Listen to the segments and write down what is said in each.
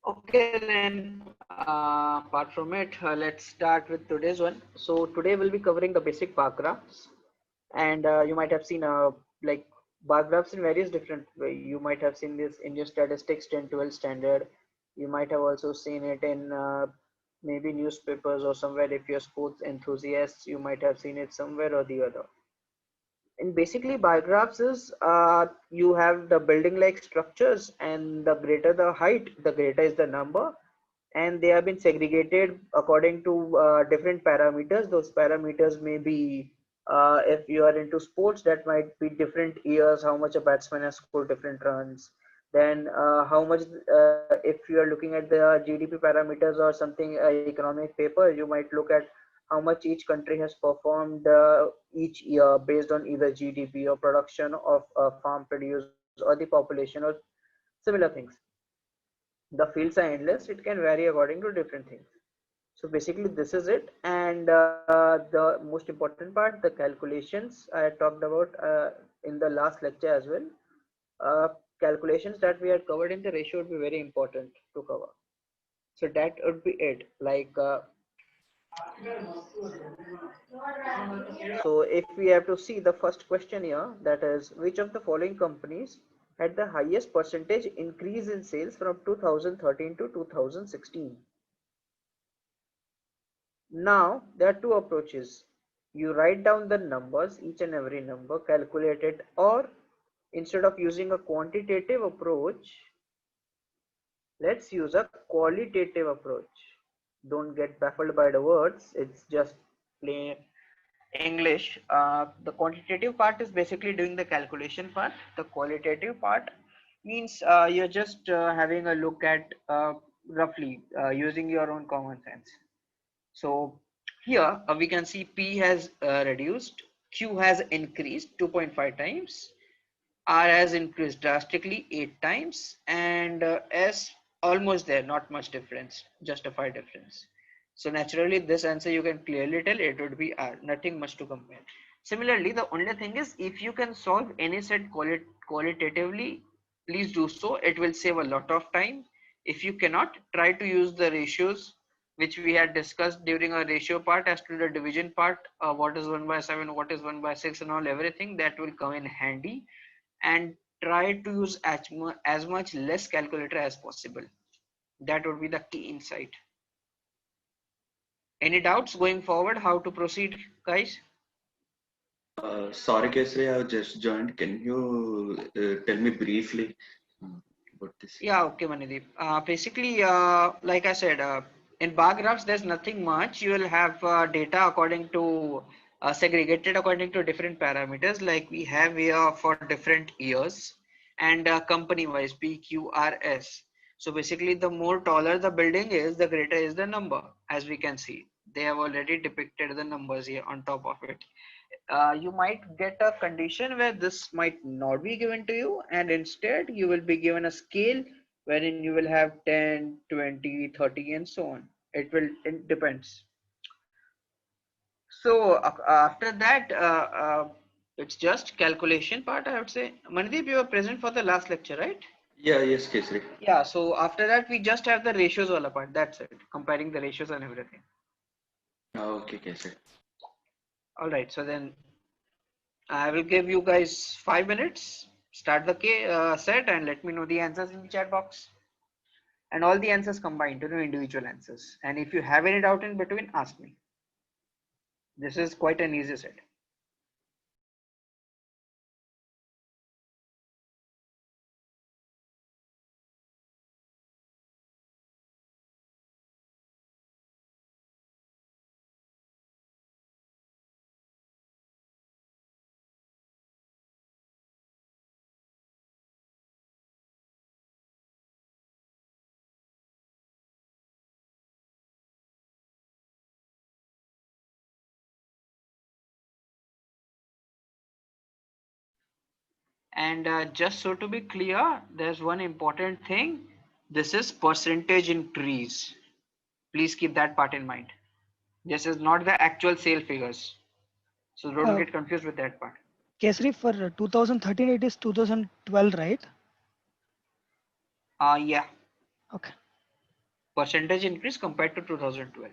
Okay, then apart from it, let's start with today's one. So today we'll be covering the basic bar graphs, and you might have seen like bar graphs in various different way. You might have seen this in your statistics 10-12 standard. You might have also seen it in maybe newspapers or somewhere. If you're sports enthusiasts, you might have seen it somewhere or the other. And basically bar graphs is you have the building like structures, and the greater the height, the greater is the number, and they have been segregated according to different parameters. Those parameters may be if you are into sports, that might be different years, how much a batsman has scored different runs. Then how much if you are looking at the GDP parameters or something economic paper, you might look at how much each country has performed each year based on either GDP or production of farm produce or the population or similar things. The fields are endless. It can vary according to different things. So basically this is it. And the most important part, the calculations I talked about in the last lecture as well. uh, Calculations that we had covered in the ratio would be very important to cover. So that would be it. So if we have to see the first question here, that is, which of the following companies had the highest percentage increase in sales from 2013 to 2016? Now, there are two approaches. You write down the numbers, each and every number, calculate it, or instead of using a quantitative approach, let's use a qualitative approach. Don't get baffled by the words, it's just plain English. The quantitative part is basically doing the calculation part. The qualitative part means you're just having a look at roughly using your own common sense. So here we can see P has reduced, Q has increased 2.5 times, R has increased drastically 8 times, and S almost there, not much difference, just a 5 difference. So naturally this answer you can clearly tell it would be R, nothing much to compare. Similarly, the only thing is if you can solve any set qualitatively, please do so. It will save a lot of time. If you cannot, try to use the ratios which we had discussed during our ratio part as to the division part, what is 1 by 7, what is 1 by 6 and all, everything that will come in handy. And try to use as much less calculator as possible. That would be the key insight. Any doubts going forward how to proceed, guys? Sorry, Kesri, I have just joined. Can you tell me briefly about this? Yeah, okay, Manideep. Basically, like I said, in bar graphs, there's nothing much. You will have data according to segregated according to different parameters, like we have here for different years, and company wise PQRS. So basically, the more taller the building is, the greater is the number, as we can see. They have already depicted the numbers here on top of it. You might get a condition where this might not be given to you, and instead you will be given a scale wherein you will have 10, 20, 30 and so on. It depends. So after that it's just calculation part, I would say. Mandeep, you were present for the last lecture, right? Yeah, yes, Kesri. Yeah, so after that we just have the ratios all apart, that's it, comparing the ratios and everything. Okay, Kesri. All right, so then I will give you guys 5 minutes. Start the set and let me know the answers in the chat box. And all the answers combined, to know individual answers. And if you have any doubt in between, ask me. This is quite an easy set. And just so to be clear, there's one important thing. This is percentage increase. Please keep that part in mind. This is not the actual sale figures. So don't Uh, get confused with that part. Kesri, for 2013, it is 2012, right? Yeah. Okay. percentage increase compared to 2012.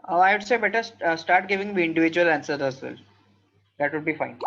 I would say better start giving the individual answers as well. That would be fine.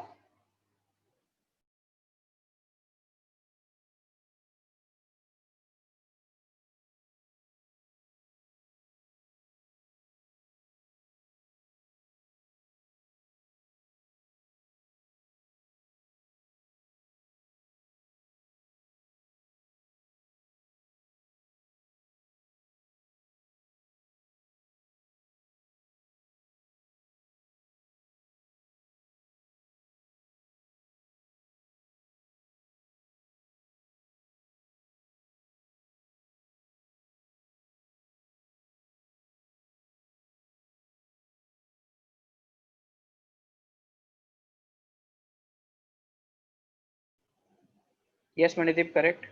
Yes, Manideep, correct.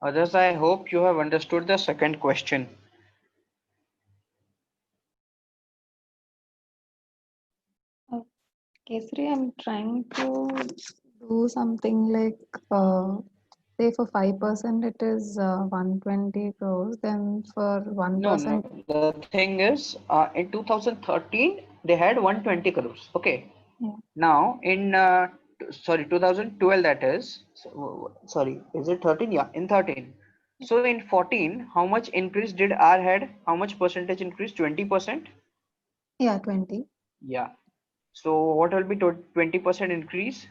Others, I hope you have understood the second question. Kesari, I'm trying to do something like, say for 5% it is 120 crores, then for No, 1%, no. The thing is, in 2013 they had 120 crores. Okay. yeah, Now in sorry 2012 that is. Sorry, is it 13? Yeah, in 13. So in 14, how much increase did R had? How much percentage increase? 20%. yeah, 20. Yeah. So what will be 20% increase?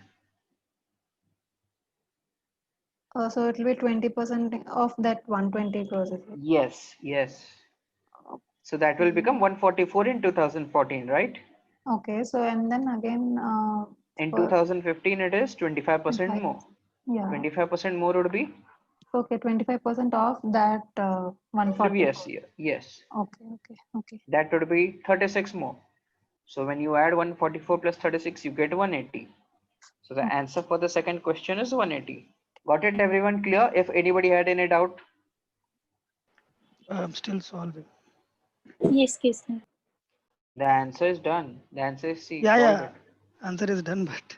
So it will be 20% of that 120 crores. Is it? Yes, yes. So that will become 144 in 2014, right? Okay, so and then again In for 2015 it is 25% 5%, more. yeah, 25% more would be okay, 25% off that 140. previous year. Yes, Okay, okay, okay. that would be 36 more. So when you add 144 plus 36, you get 180. So the Okay. answer for the second question is 180. Got it, everyone clear? If anybody had any doubt, I'm still solving. Yes, Kesari. the answer is done. The answer is C, Yeah, solve yeah. it. Answer is done, but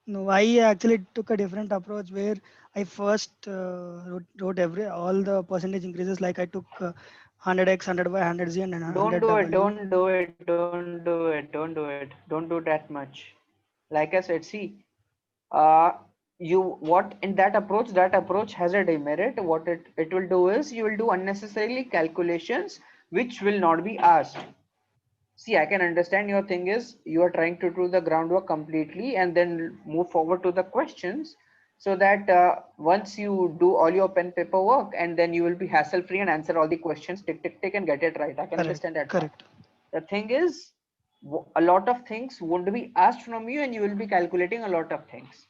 no, I actually took a different approach where I first wrote every all the percentage increases. Like I took 100x, 100y, 100z, and Don't do it. 100w. Don't do it. Don't do it. Don't do it. Don't do that much. Like I said, see, uh, you what in that approach has a demerit. What it will do is you will do unnecessarily calculations which will not be asked. See, I can understand your thing is you are trying to do the groundwork completely and then move forward to the questions so that once you do all your pen paper work and then you will be hassle free and answer all the questions tick tick tick and get it right. I can Correct. understand that part. Correct. The thing is a lot of things won't be asked from you and you will be calculating a lot of things.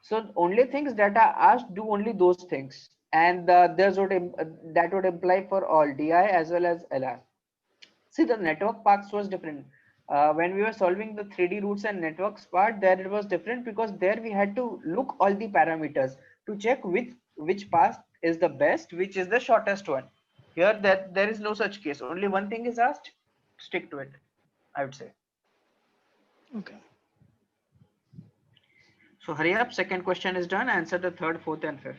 So only things that are asked, do only those things, and that would imply for all DI as well as LR. See, the network parts was different. When we were solving the 3D roots and networks part, there it was different because there we had to look all the parameters to check which path is the best, which is the shortest one. Here, that there is no such case. Only one thing is asked. Stick to it, I would say. Okay. So hurry up. Second question is done. Answer the third, fourth, and fifth.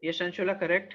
Yes, Anshula, correct.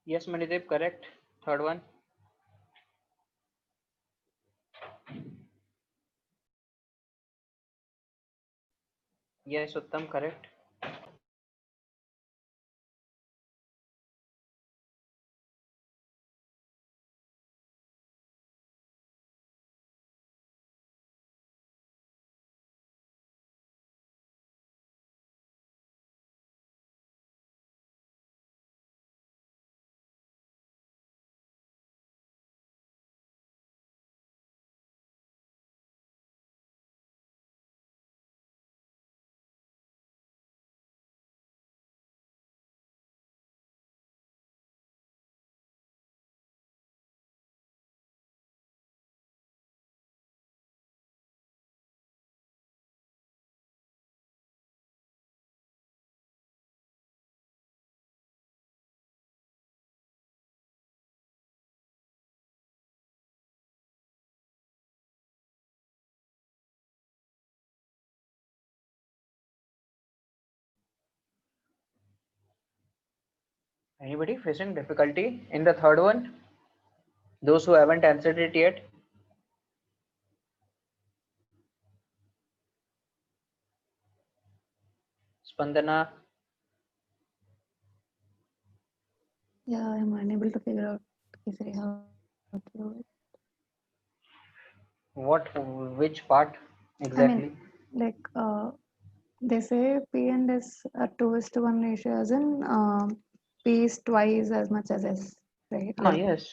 Yes, Manidev, correct. Third one. Yes, Uttam, correct. Anybody facing difficulty in the third one? Those who haven't answered it yet? Spandana? Yeah, I'm unable to figure out Kesari how to do it. What? Which part I exactly? mean, like they say P and S are 2:1 ratio, as in P is twice as much as S, right? Ah, Like yes.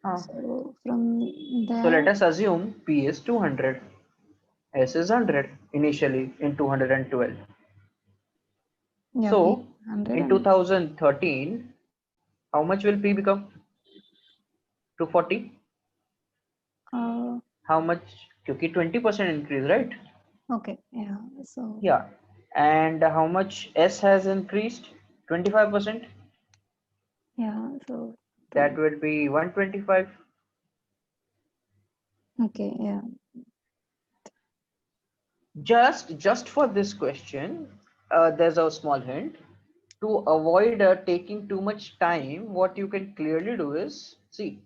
so from So let there, us assume P is 200, S is 100 initially in 212. yeah, P is So 100 in and 2013, how much will P become? 240? How much? क्योंकि 20% increase, right? okay, yeah. So Yeah. And how much S has increased? 25%. yeah, so That would be 125. okay, yeah. Just for this question, there's a small hint. To avoid taking too much time, what you can clearly do is, see,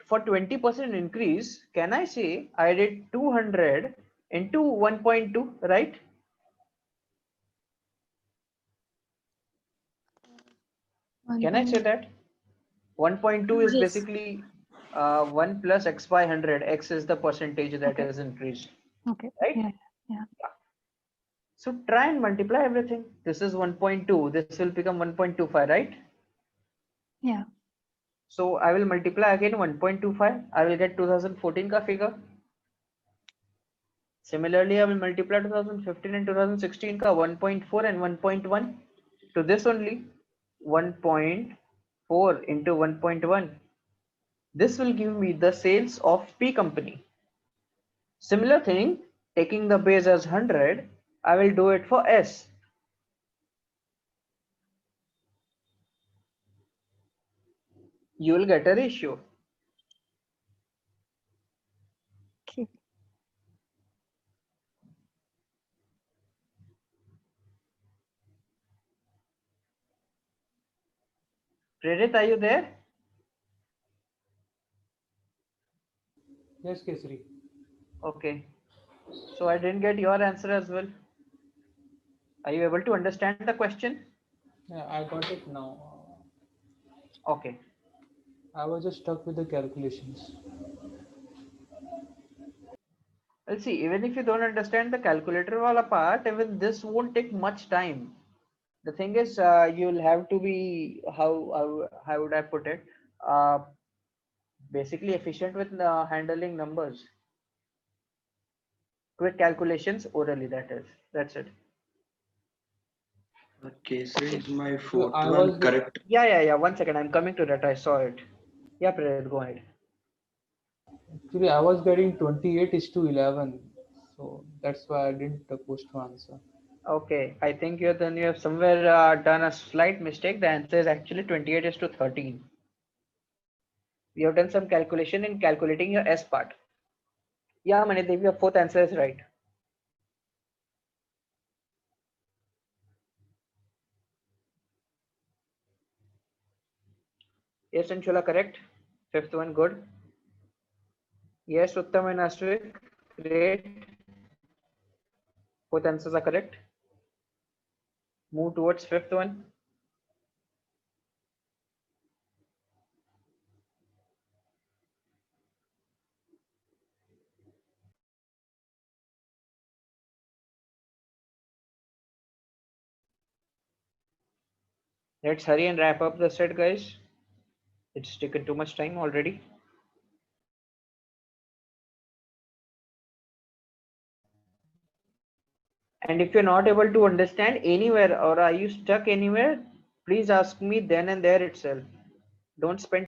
for 20% increase, can I say I did 200 into 1.2, right? Can I say 1.2. that? 1.2 is Yes. basically 1 plus x by 100. X is the percentage that Okay. is increased, Okay. right? Yeah. Yeah. So try and multiply everything. This is 1.2. This will become 1.25, right? Yeah. So I will multiply again 1.25. I will get 2014 ka figure. Similarly, I will multiply 2015 and 2016 ka 1.4 and 1.1 to this only 1.4 into 1.1. This will give me the sales of P company. Similar thing, taking the base as 100, I will do it for S. You will get a ratio. Okay. Prerit, are you there? Yes, Kesari. Okay. So I didn't get your answer as well. Are you able to understand the question? Yeah, I got it now. Okay. I was just stuck with the calculations. Well, see, even if you don't understand the calculator wala part, even this won't take much time. The thing is, you'll have to be, how would I put it? Uh, Basically efficient with handling numbers. Quick calculations orally, that is. That's it. Kesari, is my So fourth I one was correct? Yeah. 1 second. I'm coming to that. I saw it. Yeah, Prerit, go ahead. actually I was getting 28 is to 11, so that's why I didn't post my answer. Okay. I think you have somewhere done a slight mistake. The answer is actually 28 is to 13. You have done some calculation in calculating your S part. Yeah, Manidev, your fourth answer is right. Yes, Anshula, correct. Fifth one, good. Yes, Uttam and Ashwik, great. Both answers are correct. Move towards fifth one. Let's hurry and wrap up the set, guys. It's taken too much time already. And if you're not able to understand anywhere or are you stuck anywhere, please ask me then and there itself. Don't spend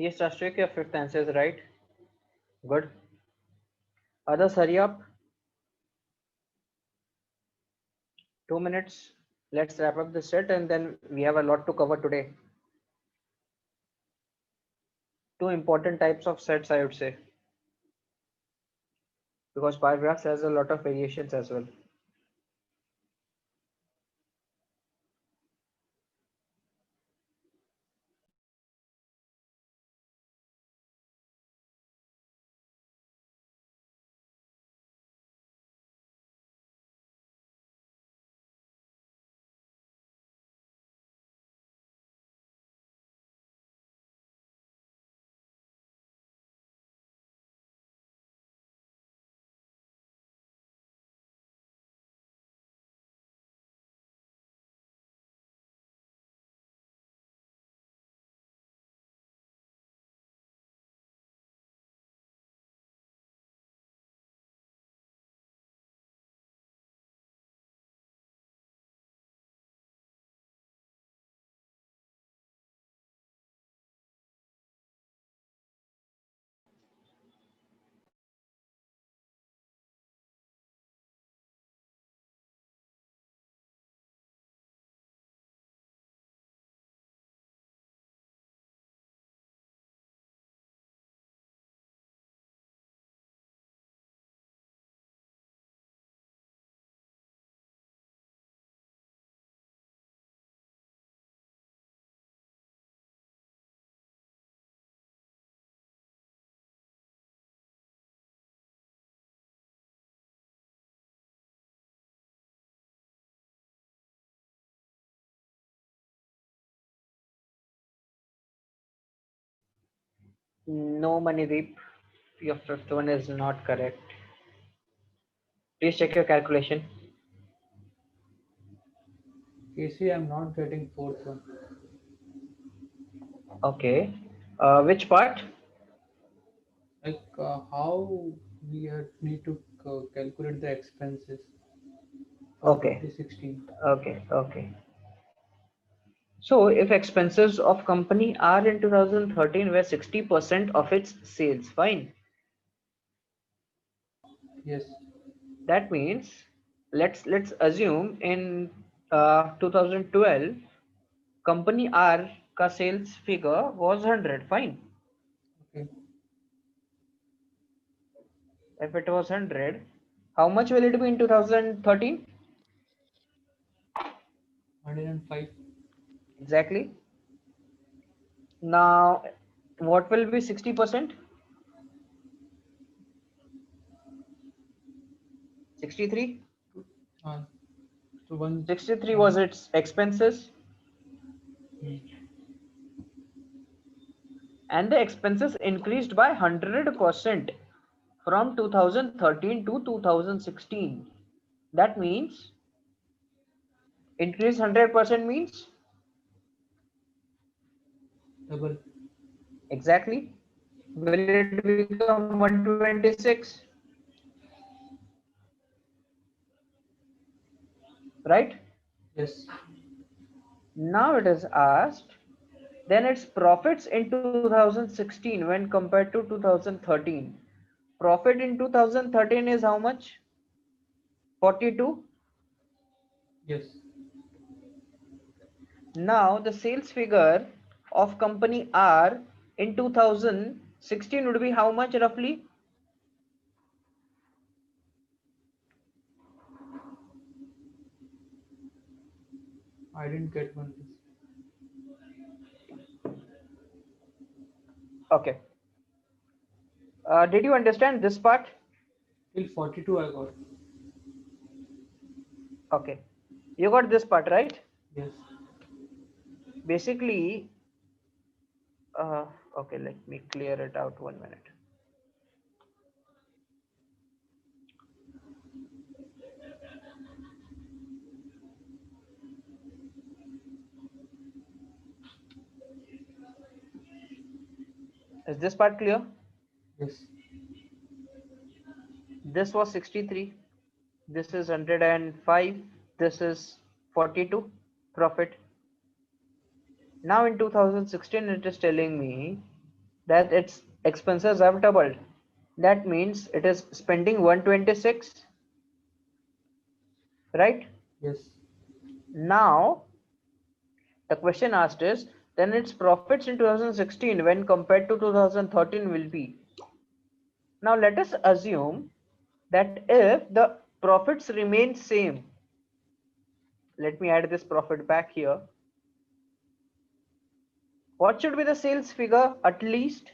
Yes, Rashtrick, your fifth answer is right. Good. Others, hurry up. 2 minutes. Let's wrap up the set and then we have a lot to cover today. Two important types of sets, I would say, because bar graphs has a lot of variations as well. No, Manideep, your fifth one is not correct. Please check your calculation. Casey, I'm not getting fourth one. Okay. Which part? Like how need to calculate the expenses out of Okay. the 16. Okay. So if expenses of company are in 2013 were 60% of its sales, fine. Yes. That means let's assume in 2012 company R का sales figure was 100, fine. Okay. If it was 100, how much will it be in 2013? 105. Exactly. Now, what will be 60%? 63? So one. 63 was its expenses, and the expenses increased by 100% from 2013 to 2016. That means increase 100% means Double. exactly. Will it become 126? Right? Yes. Now it is asked, then its profits in 2016 when compared to 2013. Profit in 2013 is how much? 42. Yes. Now the sales figure of company R in 2016 would be how much roughly? I didn't get one. Okay. Did you understand this part? Till 42 I got. Okay. You got this part, right? Yes. Basically, okay, let me clear it out 1 minute. Is this part clear? Yes. This was 63. This is 105. This is 42 profit. Now in 2016, it is telling me that its expenses have doubled. That means it is spending 126, right? Yes. Now the question asked is, then its profits in 2016 when compared to 2013 will be. Now let us assume that if the profits remain same, let me add this profit back here. What should be the sales figure at least?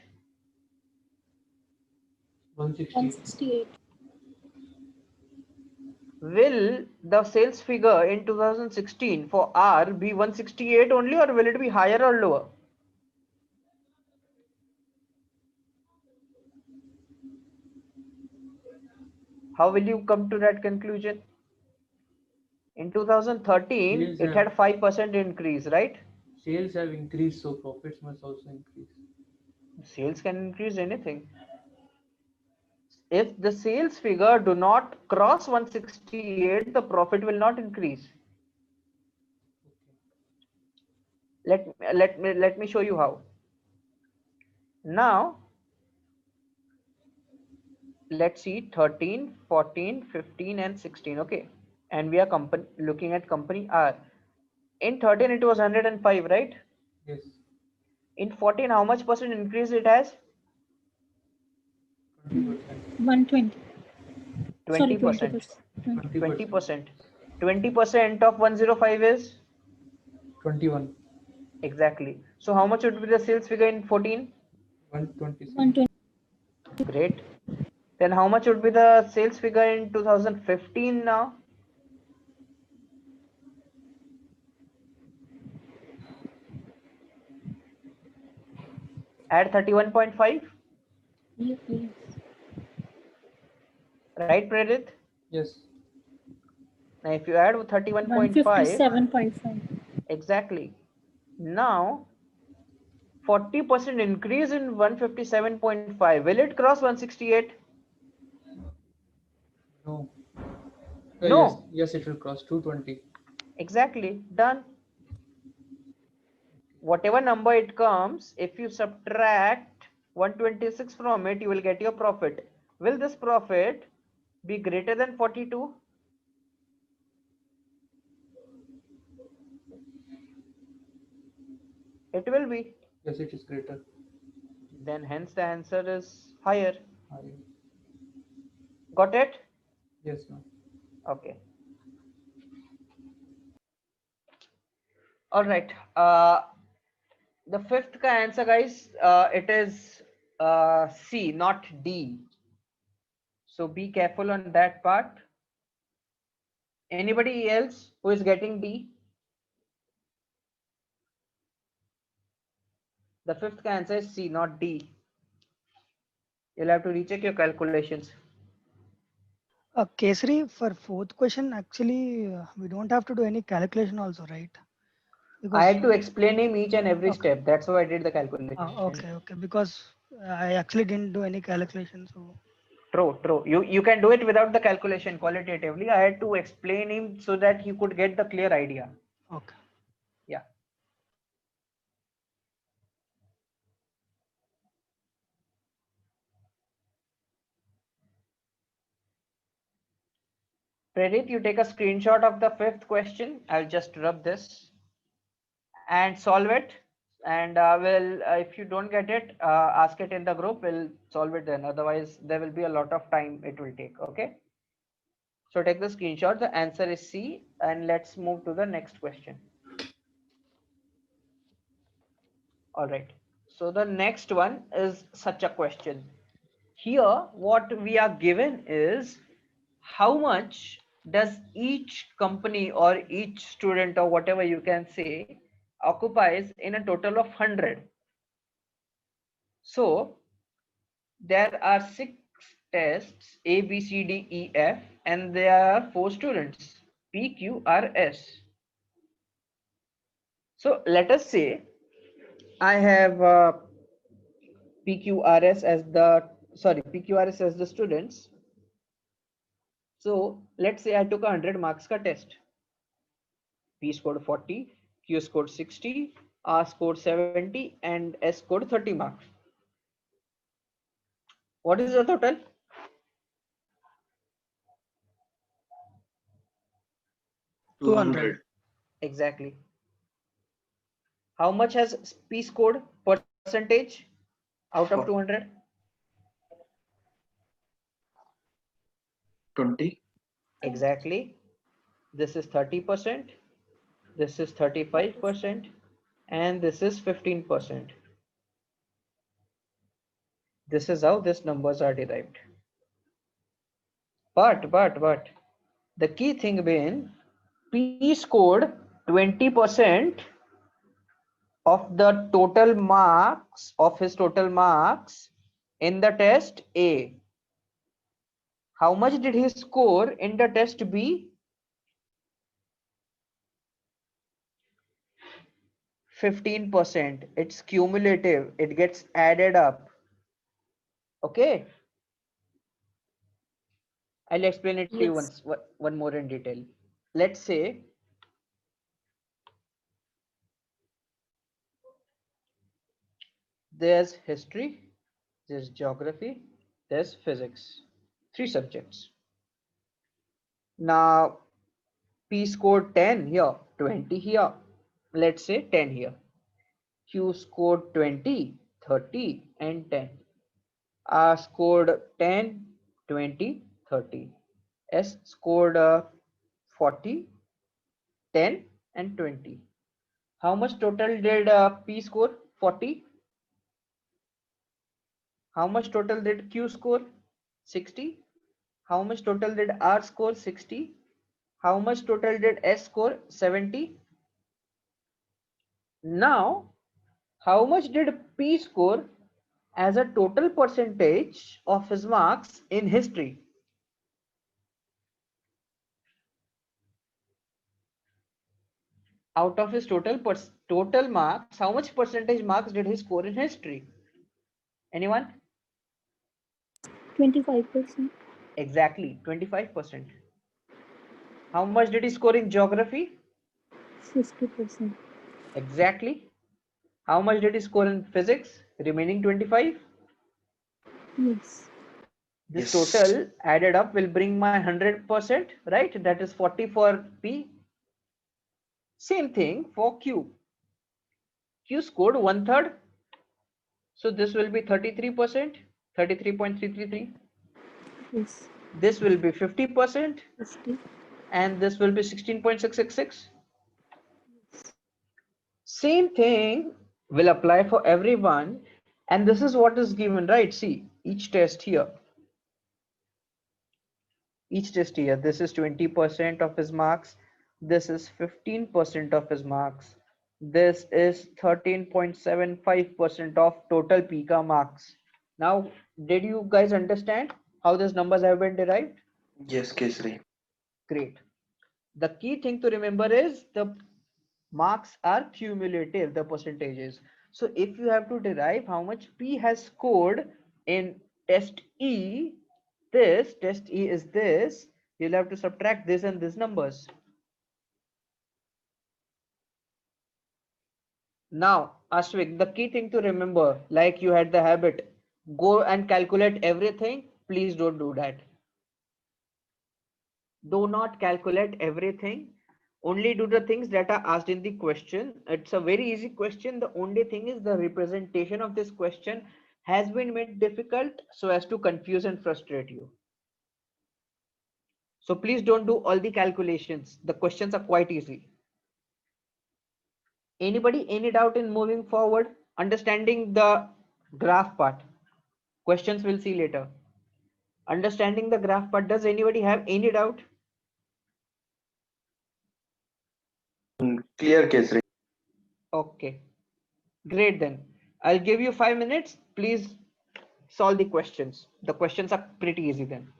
160. 168. Will the sales figure in 2016 for R be 168 only, or will it be higher or lower? How will you come to that conclusion? In 2013, Sales it have had 5% increase, right? sales have increased, so profits must also increase. Sales can increase anything. If the sales figure do not cross 168, the profit will not increase. Let me show you how. Now let's see 13, 14, 15 and 16. Okay, and we are looking at company R. In 13 it was 105, right? Yes. In 14 how much percent increase it has? 20%. 120. Sorry, 20%. 20%. 20%. 20% of 105 is 21. exactly. So how much would be the sales figure in 14? 126. 120. Great. Then how much would be the sales figure in 2015 now? Add 31.5, Yes, yes. right, Prerit? Yes. Now if you add 31.5, 157.5. exactly. Now 40% increase in 157.5. Will it cross 168? No. Yes. No. Yes, it will cross 220. Exactly. Done. Whatever number it comes, if you subtract 126 from it, you will get your profit. Will this profit be greater than 42? It will be. Yes, it is greater. Then hence the answer is higher. Higher. Got it? Yes, ma'am. Okay. All right. The fifth answer, guys, it is C, not D. So be careful on that part. Anybody else who is getting D? The fifth answer is C, not D. You'll have to recheck your calculations. Kesari, for fourth question, actually, we don't have to do any calculation also, right? Because I had to explain him each and every okay. step. That's why I did the calculation. Okay. Because I actually didn't do any calculation, so. True. You can do it without the calculation qualitatively. I had to explain him so that he could get the clear idea. Okay. Yeah. Prerit, you take a screenshot of the fifth question. I'll just rub this and solve it. And if you don't get it, ask it in the group. We'll solve it then. Otherwise, there will be a lot of time it will take. Okay. So take the screenshot. The answer is C. And let's move to the next question. All right. So the next one is such a question. Here, what we are given is how much does each company or each student or whatever you can say occupies in a total of 100. So there are 6 tests A, B, C, D, E, F, and there are 4 students P, Q, R, S. So let us say I have PQRS as the students. So let's say I took 100 marks ka test. P scored 40, Q scored 60, R scored 70, and S scored 30 marks. What is the total? Two hundred. Exactly. How much has P scored percentage out of 200? 20. Exactly. This is 30%. This is 35%. And this is 15%. This is how these numbers are derived. But the key thing being P scored 20% of the total marks of his total marks in the test A. How much did he score in the test B? 15%. It's cumulative. It gets added up. Okay. I'll explain it to you Yes. one more in detail. Let's say there's history, there's geography, there's physics. 3 subjects. Now P scored 10 here, 20 here. Let's say 10 here. Q scored 20, 30, and 10. R scored 10, 20, 30. S scored 40, 10, and 20. How much total did P score? 40. How much total did Q score? 60. How much total did R score? 60. How much total did S score? 70. Now, how much did P score as a total percentage of his marks in history? Out of his total marks, how much percentage marks did he score in history? Anyone? 25%. Exactly, 25%. How much did he score in geography? 50%. Exactly. How much did he score in physics? Remaining 25. Yes. This Yes. total added up will bring my 100%, right? That is 40 for P. Same thing for Q. Q scored 1/3. So this will be 33%, 33.333. Yes. This will be 50%, 50. and this will be 16.666. Same thing will apply for everyone, and this is what is given, right? See, each test here, this is 20% of his marks, this is 15% of his marks, this is 13.75% of total PICA marks. Now, did you guys understand how these numbers have been derived? Yes, Kesari. Great. The key thing to remember is the marks are cumulative, the percentages. So if you have to derive how much P has scored in test E, this test E is this, you'll have to subtract this and this numbers. Now, Ashwik, the key thing to remember, like you had the habit, go and calculate everything. Please don't do that. Do not calculate everything. Only do the things that are asked in the question. It's a very easy question. The only thing is the representation of this question has been made difficult so as to confuse and frustrate you. So please don't do all the calculations. The questions are quite easy. Anybody, any doubt in moving forward? Understanding the graph part. Questions we'll see later. Understanding the graph part. Does anybody have any doubt? Clear, Kesari. Okay. Great then. I'll give you 5 minutes. Please solve the questions. The questions are pretty easy then.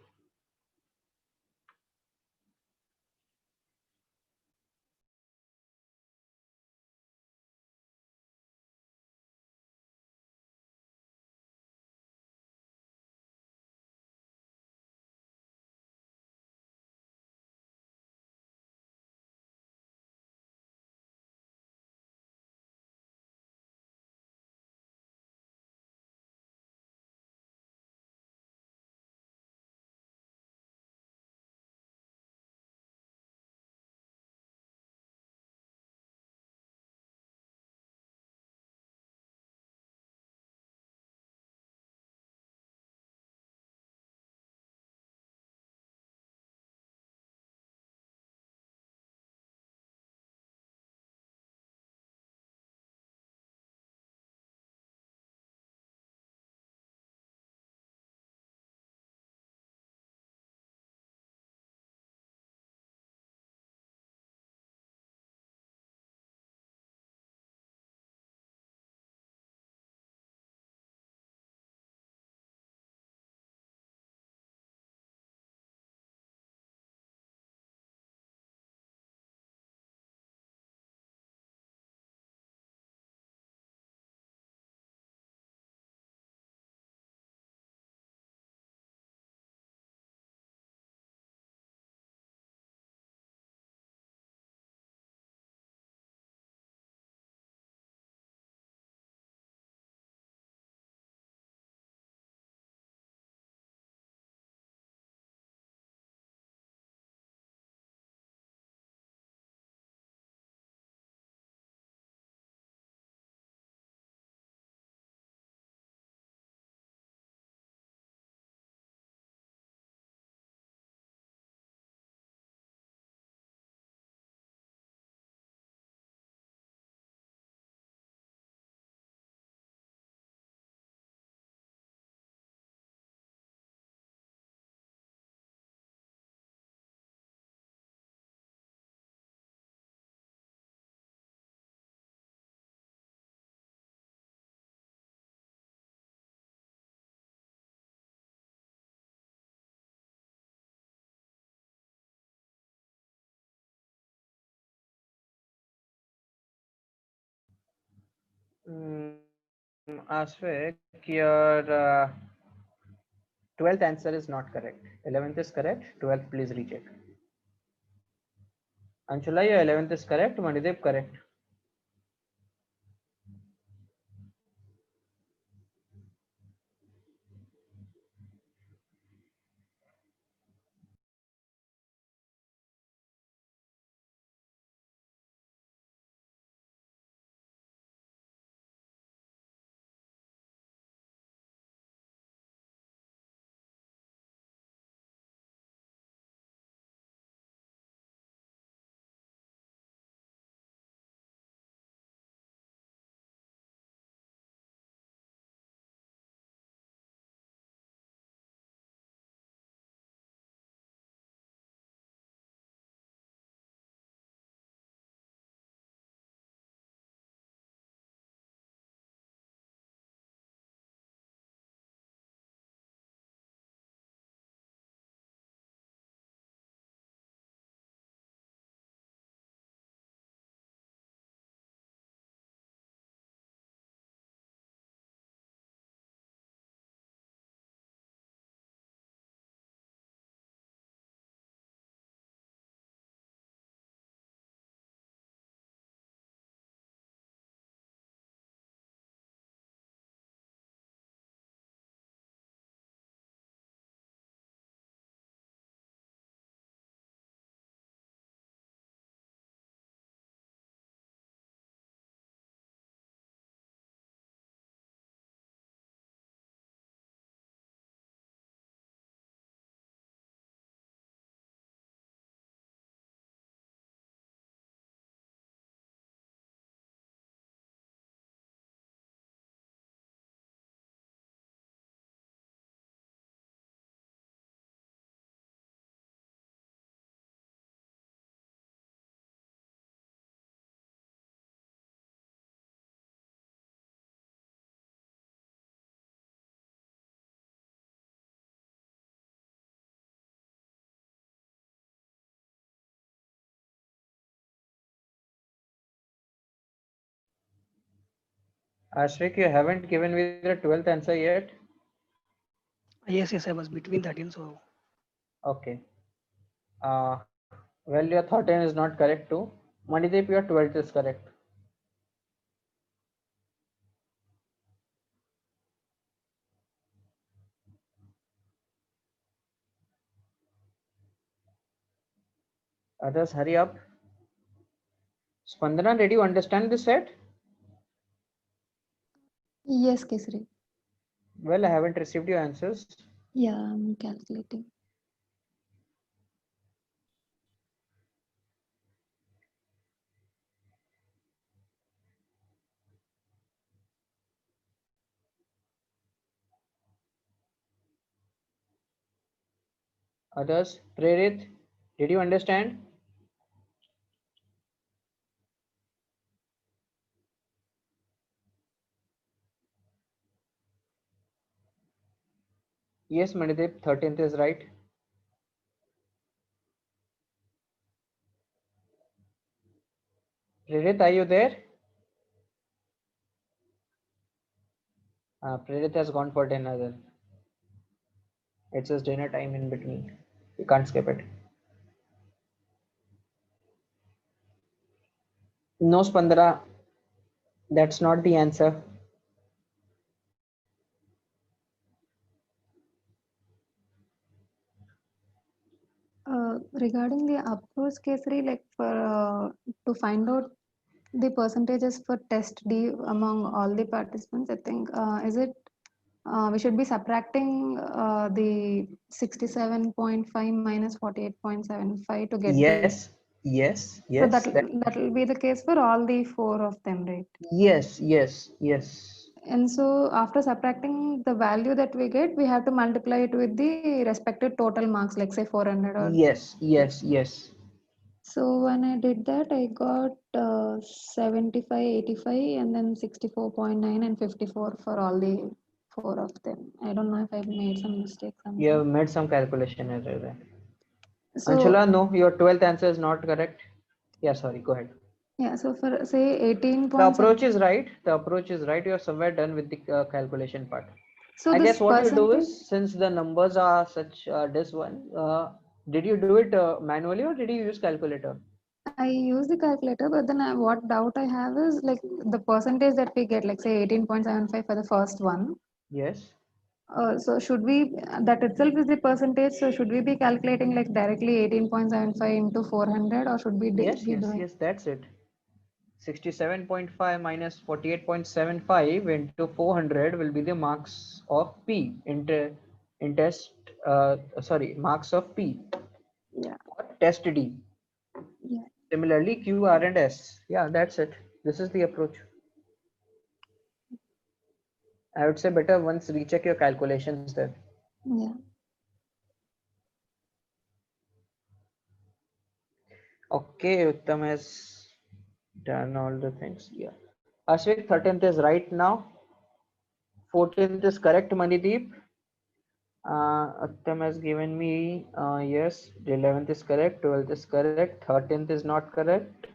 Ashvik, your 12th answer is not correct. 11th is correct. 12th, please recheck. Anshula, your 11th is correct. Manidev, correct. Ashvik, you haven't given me the 12th answer yet. Yes, I was between 13, so Okay. Well, your 13 is not correct too. Manidev, your 12th is correct. Others, hurry up. Spandana, did you understand this set? Yes, Kesari. Well, I haven't received your answers. Yeah, I'm calculating. Others, Prerit, did you understand? Yes, Manidev, 13th is right. Prerit, are you there? Prerit has gone for dinner then. It's his dinner time in between. You can't skip it. No, Spandana, that's not the answer. Regarding the approach, Kesari, like for to find out the percentages for test D among all the participants, I think is it we should be subtracting the 67.5 minus 48.75 to get the. Yes, yes, So yes, that will be the case for all the four of them, right? yes, yes, yes. And so after subtracting the value that we get, we have to multiply it with the respective total marks, like say 400 or. Yes, yes, yes. So when I did that, I got 75, 85, and then 64.9 and 54 for all the four of them. I don't know if I made some mistake You somewhere. have made some calculation as well. So Anshula, no, your 12th answer is not correct. Yeah, sorry, go ahead. Yeah, so for say 18 The points, approach is right. The approach is right. You're somewhere done with the calculation part. so I this guess what you do percentage, is, since the numbers are such this one, did you do it manually or did you use calculator? I use the calculator, but then what doubt I have is like the percentage that we get, like say 18.75 for the first one. Yes. So should we, that itself is the percentage, so should we be calculating like directly 18.75 into 400, or should we Yes, be yes, doing? yes, that's it. 67.5 minus 48.75 into 400 will be the marks of P in test, sorry, marks of P Yeah, or test D. yeah, Similarly, Q, R, and S. Yeah, that's it. This is the approach. I would say better once recheck your calculations then. yeah. Okay, Uttam has done all the things. Yeah. Ashwik, 13th is right now. 14th is correct, Manideep. Uttam has given me yes. The 11th is correct. 12th is correct. 13th is not correct.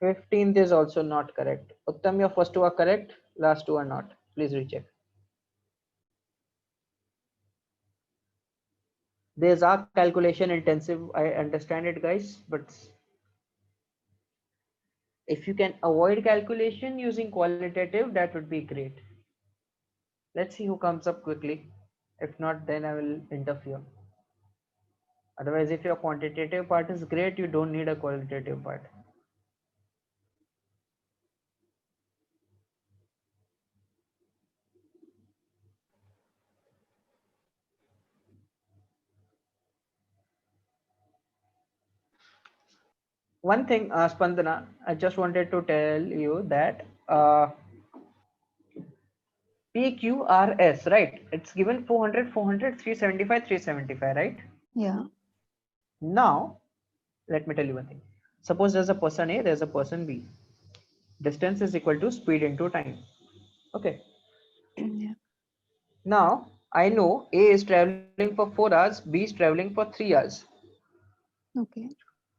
15th is also not correct. Uttam, your first two are correct. Last two are not. Please recheck. These are calculation intensive. I understand it, guys, but if you can avoid calculation using qualitative, that would be great. Let's see who comes up quickly. If not, then I will interfere. Otherwise, if your quantitative part is great, you don't need a qualitative part. One thing, Spandana, I just wanted to tell you that PQRS, right? It's given 400, 400, 375, 375, right? Yeah. Now, let me tell you one thing. Suppose there's a person A, there's a person B. Distance is equal to speed into time. Okay. Yeah. Now, I know A is traveling for 4 hours, B is traveling for 3 hours. Okay.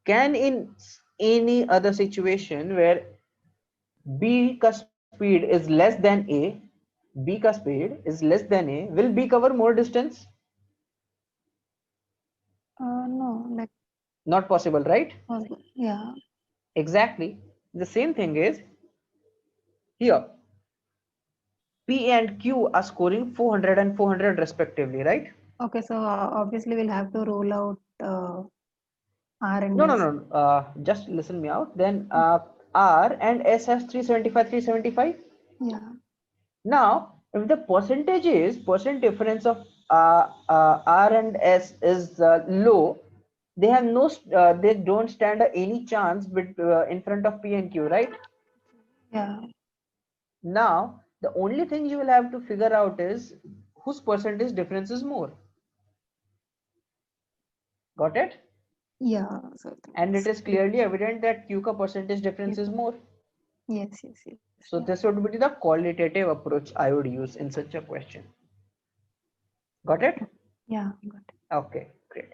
Can in any other situation where B ka speed is less than A, B ka speed is less than A, will B cover more distance? No, like, Not possible, right? yeah. Exactly. The same thing is here. P and Q are scoring 400 and 400 respectively, right? Okay, so obviously we'll have to rule out R and No, no, S. no. Just listen me out. Then R and S has 375, 375. Yeah. Now, if the percentage is percent difference of R and S is low, they have no, they don't stand any chance in front of P and Q, right? Yeah. Now, the only thing you will have to figure out is whose percentage difference is more. Got it? Yeah. So And it is clearly evident that Q ka percentage difference is more. yes, yes, yes. So Yeah. this would be the qualitative approach I would use in such a question. Got it? Yeah. Got it. Okay, great.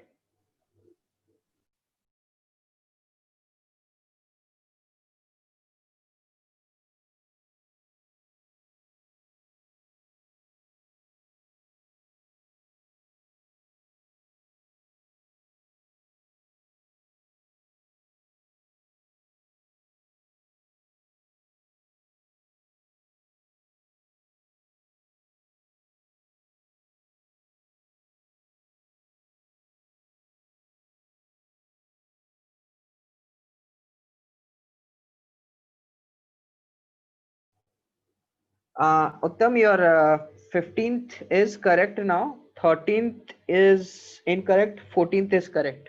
Uttam, your 15th is correct now. 13th is incorrect. 14th is correct.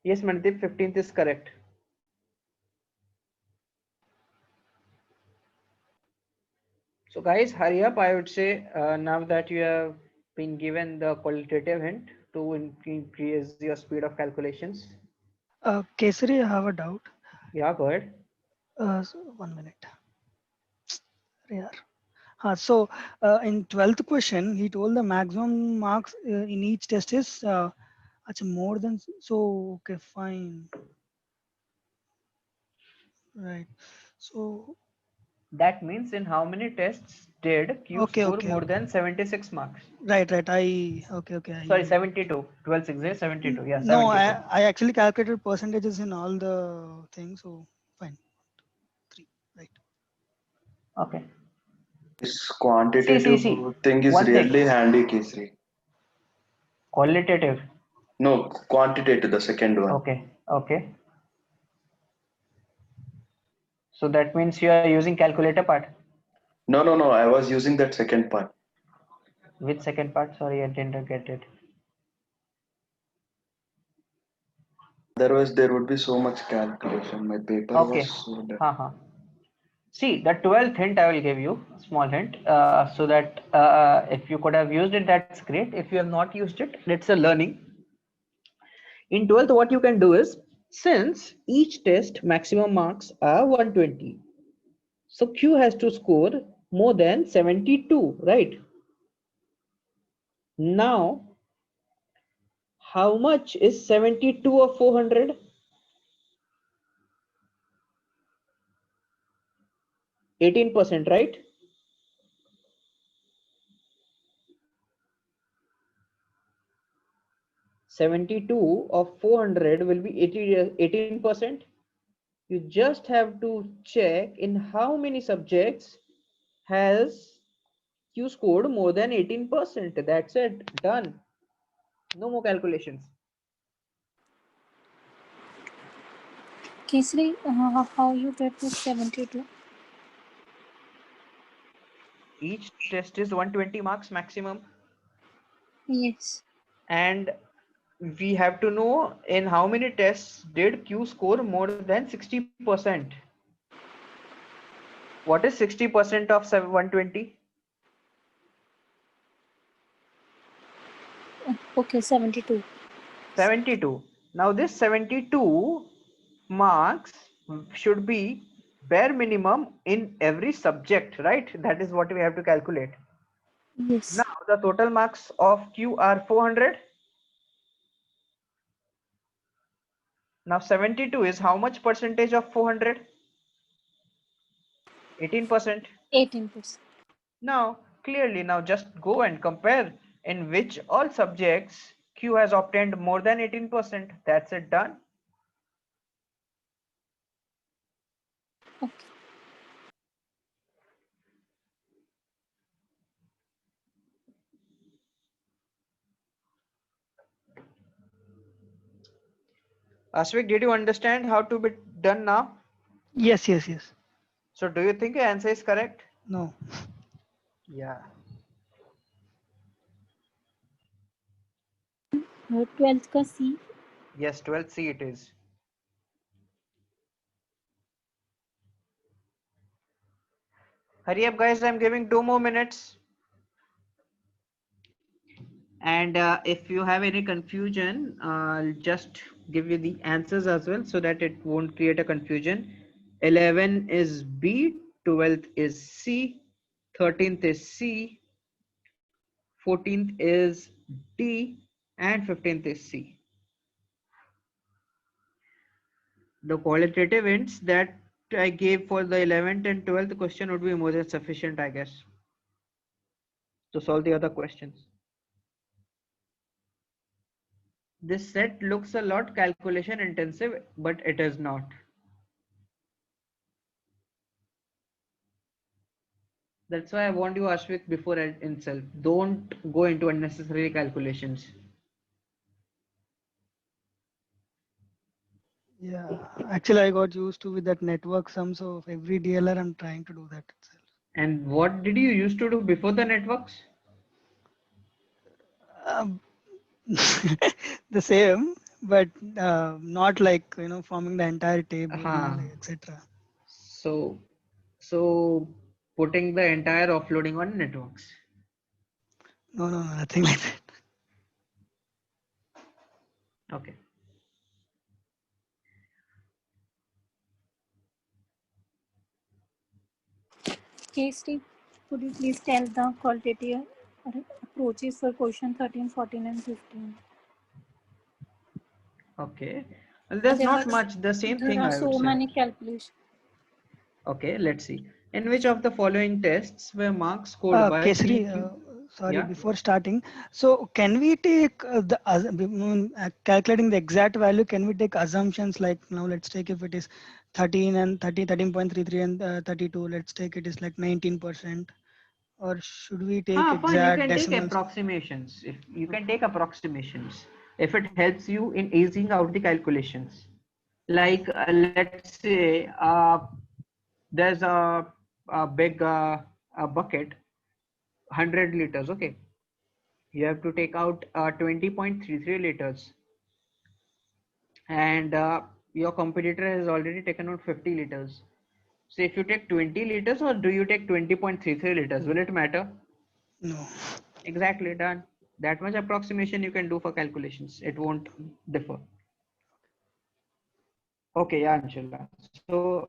Yes, Mandeep, 15th is correct. So guys, hurry up. I would say now that you have been given the qualitative hint to increase your speed of calculations. Kesari, I have a doubt. Yeah, go ahead. So 1 minute. Yeah. In 12th question, he told the maximum marks in each test is Achha, more than so. Okay, fine. Right. So That means in how many tests did Q okay, score okay, more okay. than 76 marks? Right, right. Okay. Sorry, 72. 12 6 is 72. Yeah, No, 72. I actually calculated percentages in all the things. So fine. 3. Right. Okay. This See, quantitative thing is one thing. really handy, Kesri. Qualitative. No, quantitative, the second one. Okay. So that means you are using calculator part. No. I was using that second part. Which second part? Sorry, I didn't get it. Otherwise, there would be so much calculation. My paper was Okay. so done. See, the 12th hint I will give you, small hint, so that if you could have used it, that's great. If you have not used it, it's a learning. In 12th, what you can do is, since each test maximum marks are 120, so Q has to score more than 72, right? Now, how much is 72 of 400? 18%, right? 72 of 400 will be 18%. You just have to check in how many subjects has Q scored more than 18%. That's it. Done. No more calculations. Kesri, how you get to 72? Each test is 120 marks maximum. Yes. And we have to know in how many tests did Q score more than 60%. What is 60% of 120? Okay, 72. 72. Now this 72 marks should be bare minimum in every subject, right? That is what we have to calculate. Yes. Now the total marks of Q are 400. Now 72 is how much percentage of 400? 18%. 18%. Now clearly, now just go and compare in which all subjects Q has obtained more than 18%. That's it, done. Okay. Ashvik, did you understand how to be done now? Yes. So do you think your answer is correct? No. Yeah. 12th का C. Yes, 12th C it is. Hurry up, guys. I'm giving 2 more minutes. And if you have any confusion, I'll just give you the answers as well so that it won't create a confusion. 11 is B, 12th is C, 13th is C, 14th is D, and 15th is C. The qualitative hints that I gave for the 11th and 12th question would be more than sufficient, I guess, to solve the other questions. This set looks a lot calculation intensive, but it is not. That's why I want you, Ashvik, before itself. Don't go into unnecessary calculations. Yeah. Actually, I got used to with that network sum. So every DLR, I'm trying to do that itself. And what did you used to do before the networks? Um, the same, but not like forming the entire table, like, etc. So putting the entire offloading on networks. No, nothing like that. Okay. Kesri, could you please tell the qualitative approaches for question 13, 14, and 15? Okay. Well, there's not much. The same There thing are I would so say. many calculations. Okay, let's see. In which of the following tests were marks scored by Kesari, PQ? sorry, Yeah. before starting, so can we take calculating the exact value, can we take assumptions like now let's take if it is 13 and 30, 13.33 and 32, let's take it is like 19%, or should we take Fine. You exact can take decimals? approximations. If you can take approximations, if it helps you in easing out the calculations. Like let's say there's a big a bucket, 100 liters. Okay, you have to take out 20.33 liters, and your competitor has already taken out 50 liters. So if you take 20 liters or do you take 20.33 liters, will it matter? No. Exactly, done. That much approximation you can do for calculations. It won't differ. Okay, yeah, Anshula. So,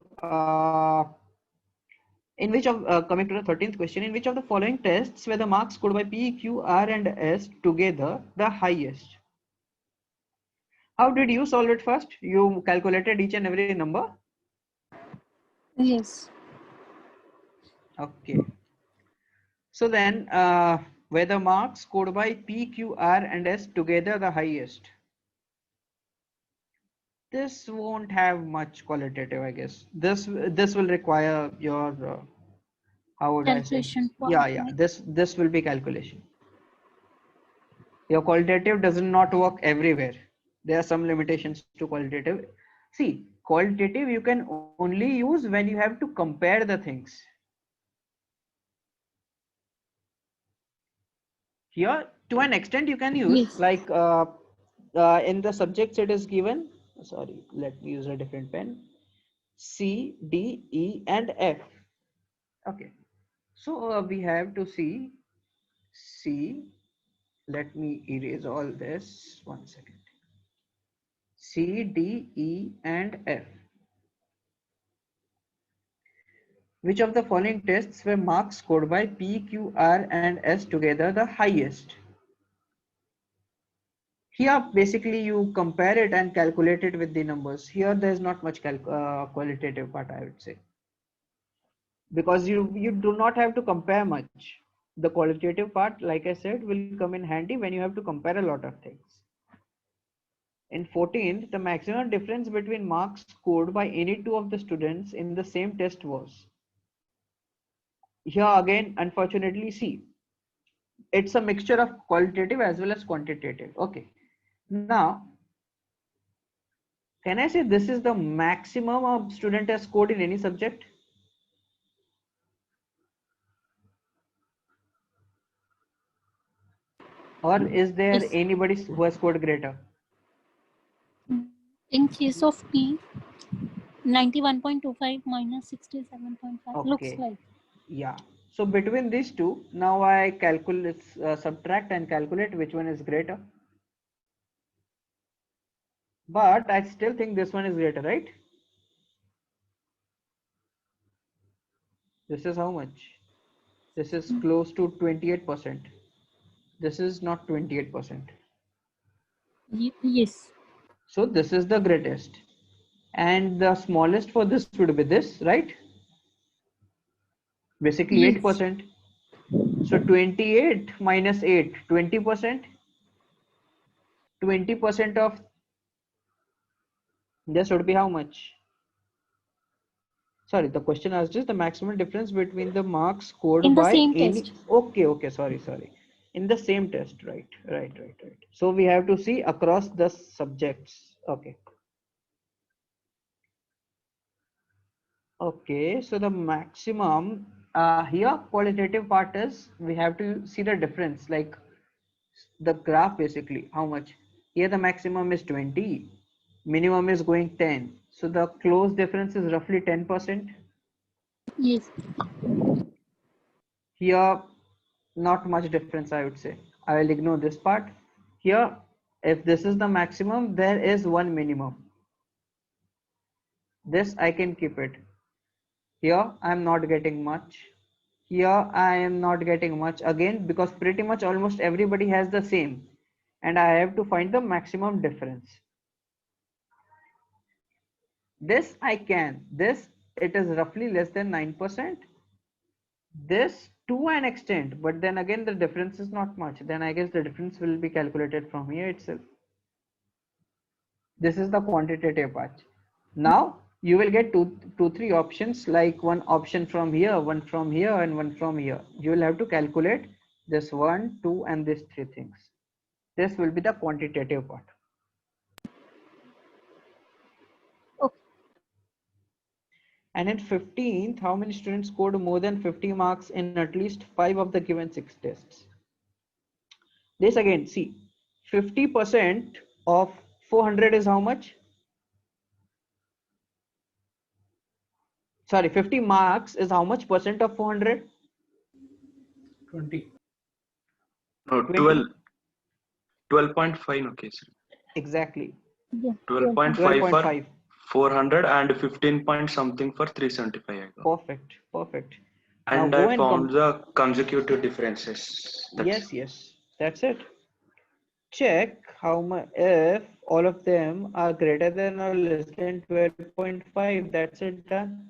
in which of coming to the 13th question, in which of the following tests were the marks scored by P, Q, R, and S together the highest? How did you solve it first? You calculated each and every number? Yes. Okay. So then, were the marks scored by P, Q, R, and S together the highest? This won't have much qualitative, I guess. This will require your how would I say? Calculation part. Yeah. This will be calculation. Your qualitative does not work everywhere. There are some limitations to qualitative. See, qualitative you can only use when you have to compare the things. Here, to an extent, you can use Yes. like in the subjects it is given. Sorry, let me use a different pen. C, D, E, and F. Okay, so we have to see C. Let me erase all this. 1 second. C, D, E, and F. Which of the following tests were marks scored by P, Q, R, and S together the highest? Here, basically, you compare it and calculate it with the numbers. Here, there's not much qualitative part, I would say, because you do not have to compare much. The qualitative part, like I said, will come in handy when you have to compare a lot of things. In 14th, the maximum difference between marks scored by any two of the students in the same test was. Here again, unfortunately, see, it's a mixture of qualitative as well as quantitative. Okay, now can I say this is the maximum a student has scored in any subject? Or is there Yes. anybody who has scored greater? In case of P, 91.25 minus 67.5 looks Okay, like. yeah. So between these two, now I calculate, subtract and calculate which one is greater. But I still think this one is greater, right? This is how much? This is close to 28%. This is not 28%. Yes. So this is the greatest. And the smallest for this would be this, right? Basically Yes. 8%. So 28 minus 8, 20%. 20% of this would be how much? Sorry, the question asked is the maximum difference between the marks scored In the by same any. test. Okay, sorry. In the same test, right. So we have to see across the subjects. Okay, so the maximum here qualitative part is we have to see the difference, like the graph basically how much. Here the maximum is 20, minimum is going 10, so the close difference is roughly 10%. Yes. Here not much difference, I would say. I will ignore this part. Here if this is the maximum, there is one minimum. This I can keep it. Here I am not getting much. Here I am not getting much again, because pretty much almost everybody has the same, and I have to find the maximum difference. This I can. This, it is roughly less than 9%. This to an extent, but then again the difference is not much. Then I guess the difference will be calculated from here itself. This is the quantitative part. Now you will get three options, like one option from here, one from here, and one from here. You will have to calculate this 1, 2, and these three things. This will be the quantitative part. Okay. And in 15th, how many students scored more than 50 marks in at least 5 of the given 6 tests? This again, see, 50% of 400 is how much? Sorry, 50 marks is how much percent of 400? 20. No, 20? 12. 12.5. Okay, sir. Exactly. Yeah. 12.5 for 12.5. 400 and 15 point something for 375. I got. Perfect. Perfect. And Now go I and found the consecutive differences. yes, that's it. Check how much, if all of them are greater than or less than 12.5. That's it, done.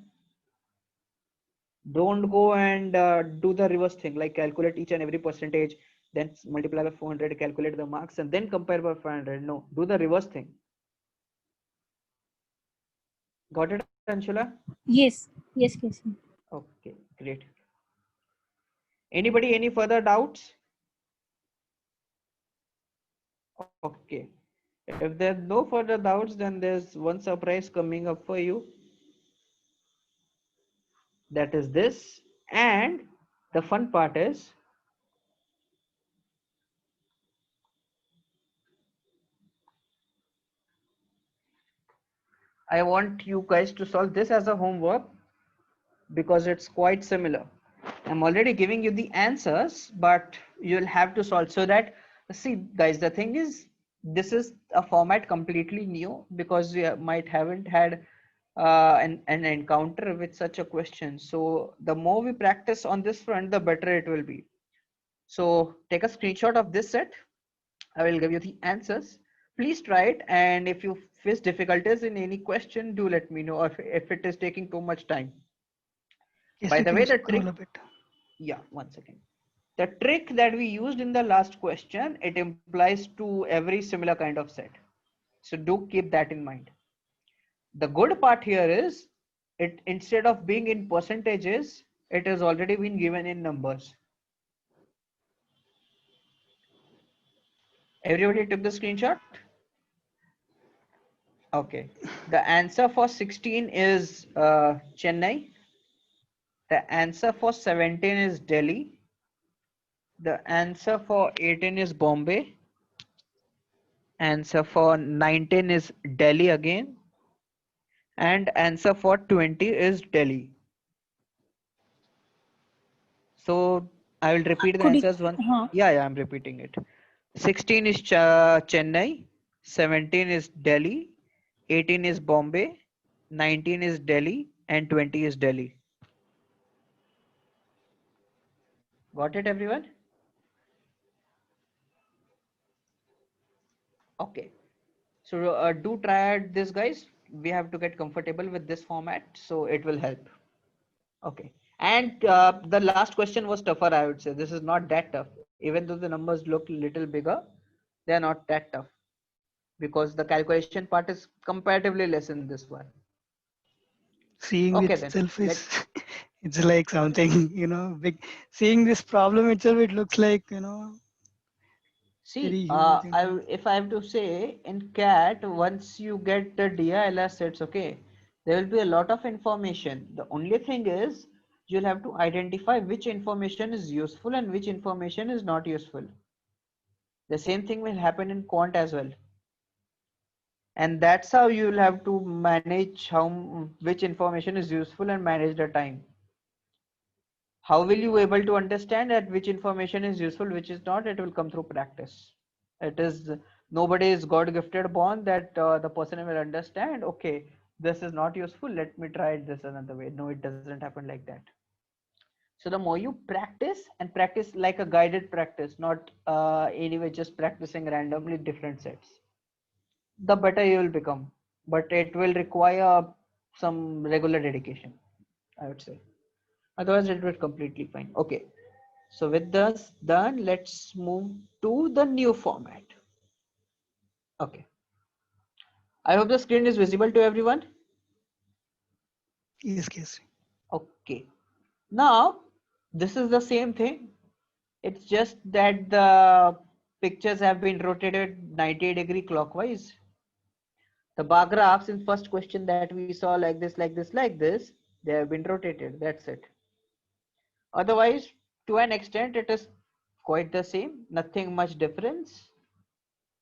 Don't go and do the reverse thing, like calculate each and every percentage, then multiply by 400, calculate the marks, and then compare by 500. No, do the reverse thing. Got it, Anshula? Yes. Yes, Casey. Okay, great. Anybody, any further doubts? Okay. If there's no further doubts, then there's one surprise coming up for you. That is this. And the fun part is, I want you guys to solve this as a homework because it's quite similar. I'm already giving you the answers, but you'll have to solve so that, see guys, the thing is, this is a format completely new because we might haven't had an encounter with such a question. So the more we practice on this front, the better it will be. So take a screenshot of this set. I will give you the answers. Please try it. And if you face difficulties in any question, do let me know, or if it is taking too much time. Yes, By you the can way, the scroll trick, a bit. yeah, one second. The trick that we used in the last question, it implies to every similar kind of set. So do keep that in mind. The good part here is, it instead of being in percentages, it has already been given in numbers. Everybody took the screenshot? Okay. The answer for 16 is Chennai. The answer for 17 is Delhi. The answer for 18 is Bombay. Answer for 19 is Delhi again. And answer for 20 is Delhi. So I will repeat the Could you? answers once. Huh. Yeah, I'm repeating it. 16 is Chennai. 17 is Delhi. 18 is Bombay. 19 is Delhi. And 20 is Delhi. Got it, everyone? Okay. So do try out this, guys. We have to get comfortable with this format, so it will help. Okay. And the last question was tougher, I would say. This is not that tough. Even though the numbers look little bigger, they are not that tough because the calculation part is comparatively less in this one. Seeing Okay, then itself is, let's it's like something, big. Seeing this problem itself, it looks like, see. very huge thing. If I have to say, in CAT, once you get the DILR sets, okay, there will be a lot of information. The only thing is, you'll have to identify which information is useful and which information is not useful. The same thing will happen in quant as well. And that's how you'll have to manage which information is useful and manage the time. How will you able to understand that which information is useful, which is not? It will come through practice. It is, nobody is God gifted born that the person will understand, okay, this is not useful, let me try it this another way. No, it doesn't happen like that. So the more you practice, and practice like a guided practice, not anyway just practicing randomly different sets, the better you will become. But it will require some regular dedication, I would say. Otherwise, it would completely fine. Okay. So with this done, let's move to the new format. Okay. I hope the screen is visible to everyone. Yes, Kesri. Okay. Now, this is the same thing. It's just that the pictures have been rotated 90-degree clockwise. The bar graphs in first question that we saw like this, like this, like this, they have been rotated. That's it. Otherwise, to an extent, it is quite the same. Nothing much difference.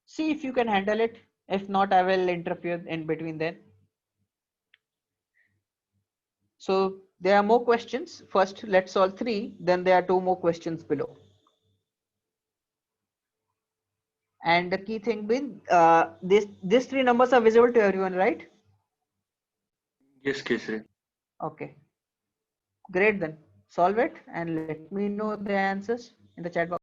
See if you can handle it. If not, I will interfere in between then. So there are more questions. First, let's solve 3. Then there are 2 more questions below. And the key thing being, these 3 numbers are visible to everyone, right? Yes, Kesari. Okay. Great then. Solve it and let me know the answers in the chat box.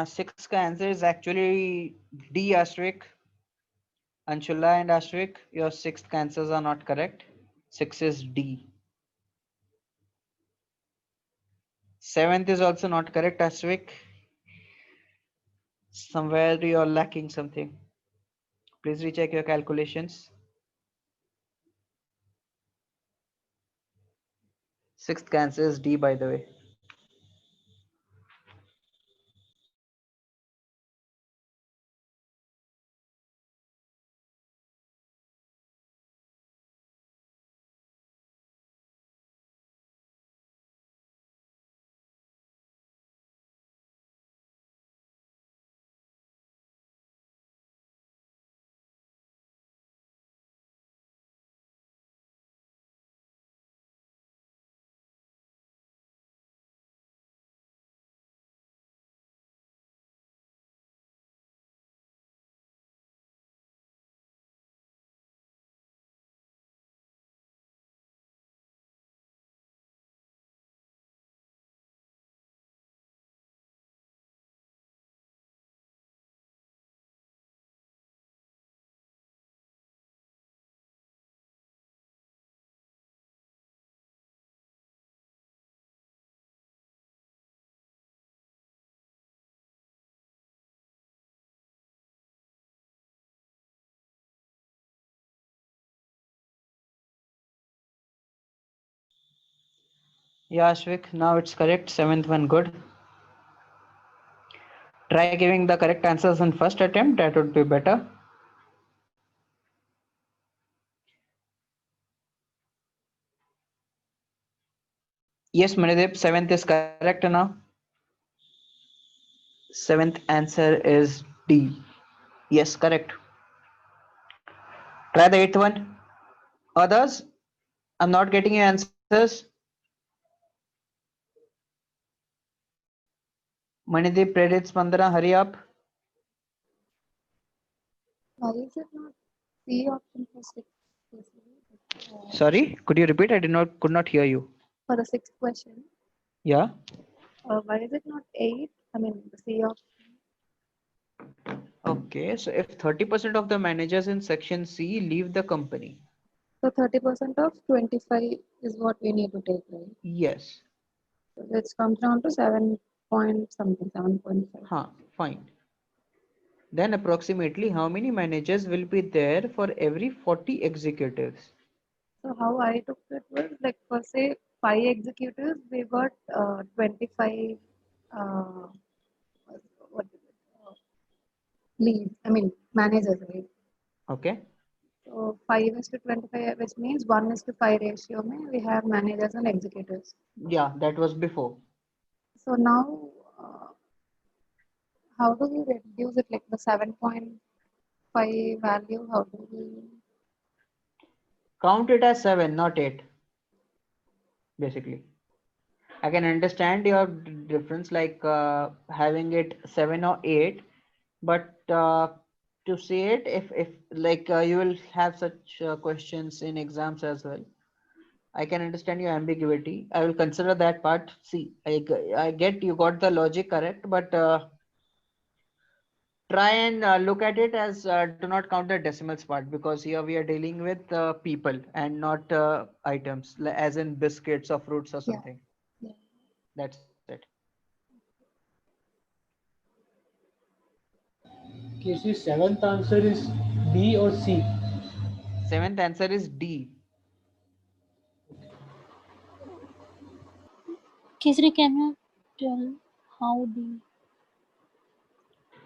Sixth answer is actually D asterisk. Anshula and asterisk, your sixth answers are not correct. 6 is D. Seventh is also not correct, asterisk. Somewhere you are lacking something. Please recheck your calculations. Sixth answer is D, by the way. Yeah, Ashvik, now it's correct. Seventh one, good. Try giving the correct answers in first attempt. That would be better. Yes, Manideep, seventh is correct now. Seventh answer is D. Yes, correct. Try the eighth one. Others, I'm not getting your answers. Manideep, Predit, Spandana, hurry up. Why is it not C option for sixth question? Sorry, could you repeat? I could not hear you. For the sixth question, Yeah. why is it not 8? I mean, the C option. Okay, so if 30% of the managers in section C leave the company. So 30% of 25 is what we need to take, right? Yes. So it comes down to 7 point something, 7.5. Huh, fine. Then approximately how many managers will be there for every 40 executives? So how I took it was like for say 5 executives, we got 25 what is it, leads. I mean managers, right? Okay. So 5 is to 25, which means 1 is to 5 ratio. Mein we have managers and executives. Yeah, that was before. So now, how do we reduce it? Like the 7.5 value, how do we? Count it as 7, not 8. Basically, I can understand your difference, like having it 7 or 8, but to say it, if like you will have such questions in exams as well. I can understand your ambiguity. I will consider that part. See, I get you got the logic correct, but try and look at it as do not count the decimals part, because here we are dealing with people and not items, as in biscuits or fruits or Yeah. something. Yeah. That's it. Casey, seventh answer is D or C? Seventh answer is D. Kesari, can you tell how the?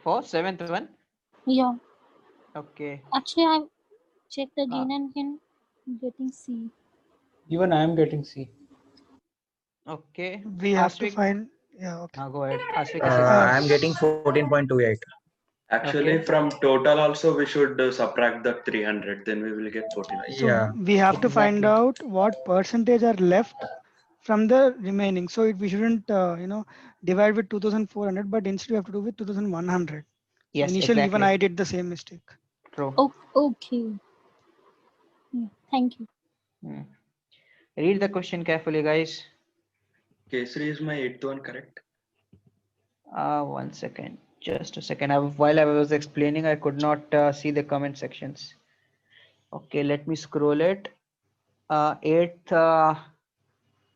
For seventh one. Yeah. Okay. Actually, I checked again and can getting C. Even I am getting C. Okay. We have to Ashvik. find. Yeah. Okay. Go ahead. Ashvik. I am getting 14.28. Actually, Okay. from total also we should subtract the 300. Then we will get 14. So Yeah. we have to find Exactly. out what percentage are left from the remaining. So we shouldn't, divide with 2,400, but instead we have to do with 2,100. So Yes, initially, even exactly. I did the same mistake. True. Oh, okay. Yeah, thank you. Read the question carefully, guys. Kesari, is my eighth one correct? 1 second. Just a second. While I was explaining, I could not see the comment sections. Okay, let me scroll it. Eighth.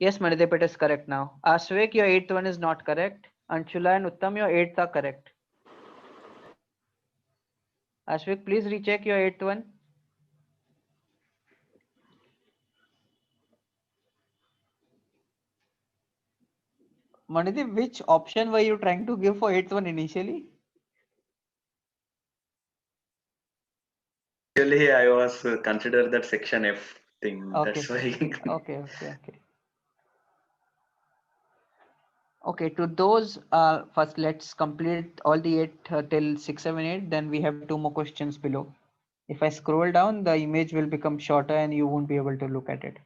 Yes, Manideep, it is correct now. Ashvik, your eighth one is not correct. Anshula and Uttam, your eighth are correct. Ashvik, please recheck your eighth one. Manideep, which option were you trying to give for eighth one initially? Actually, I was consider that section F thing. Okay. That's why. Okay. Okay, to those, first let's complete all the 8 till 6, 7, 8. Then we have 2 more questions below. If I scroll down, the image will become shorter and you won't be able to look at it.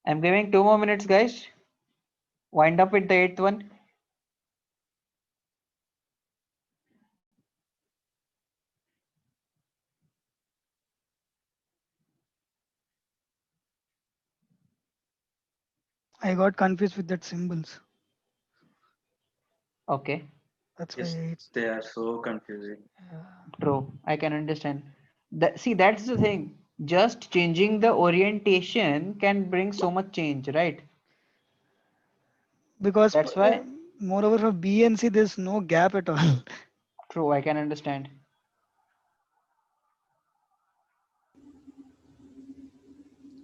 I'm giving 2 more minutes, guys. Wind up with the 8th one. I got confused with that symbols. Okay. That's Yes, why. they are so confusing. True. I can understand. See, that's the thing. Just changing the orientation can bring so much change, right? Because That's why. moreover for B and C, there's no gap at all. True, I can understand.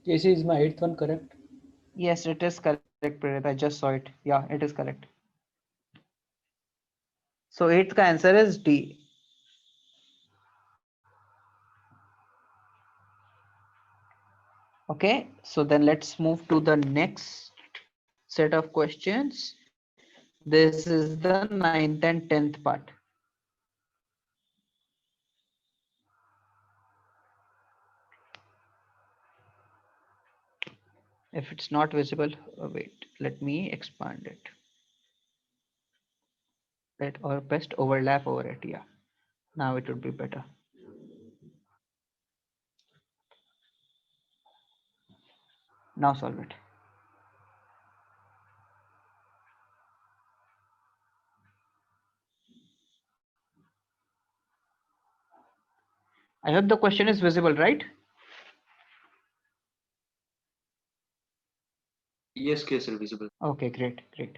Casey, is my eighth one correct? Yes, it is correct, Prerit. I just saw it. Yeah, it is correct. So eighth का answer is D. Okay, so then let's move to the next set of questions. This is the 9th and 10th part. If it's not visible, wait, let me expand it. Let or best overlap over it. Yeah, now it would be better. Now solve it. I hope the question is visible, right? Yes, Kesari, visible. Okay, great, great.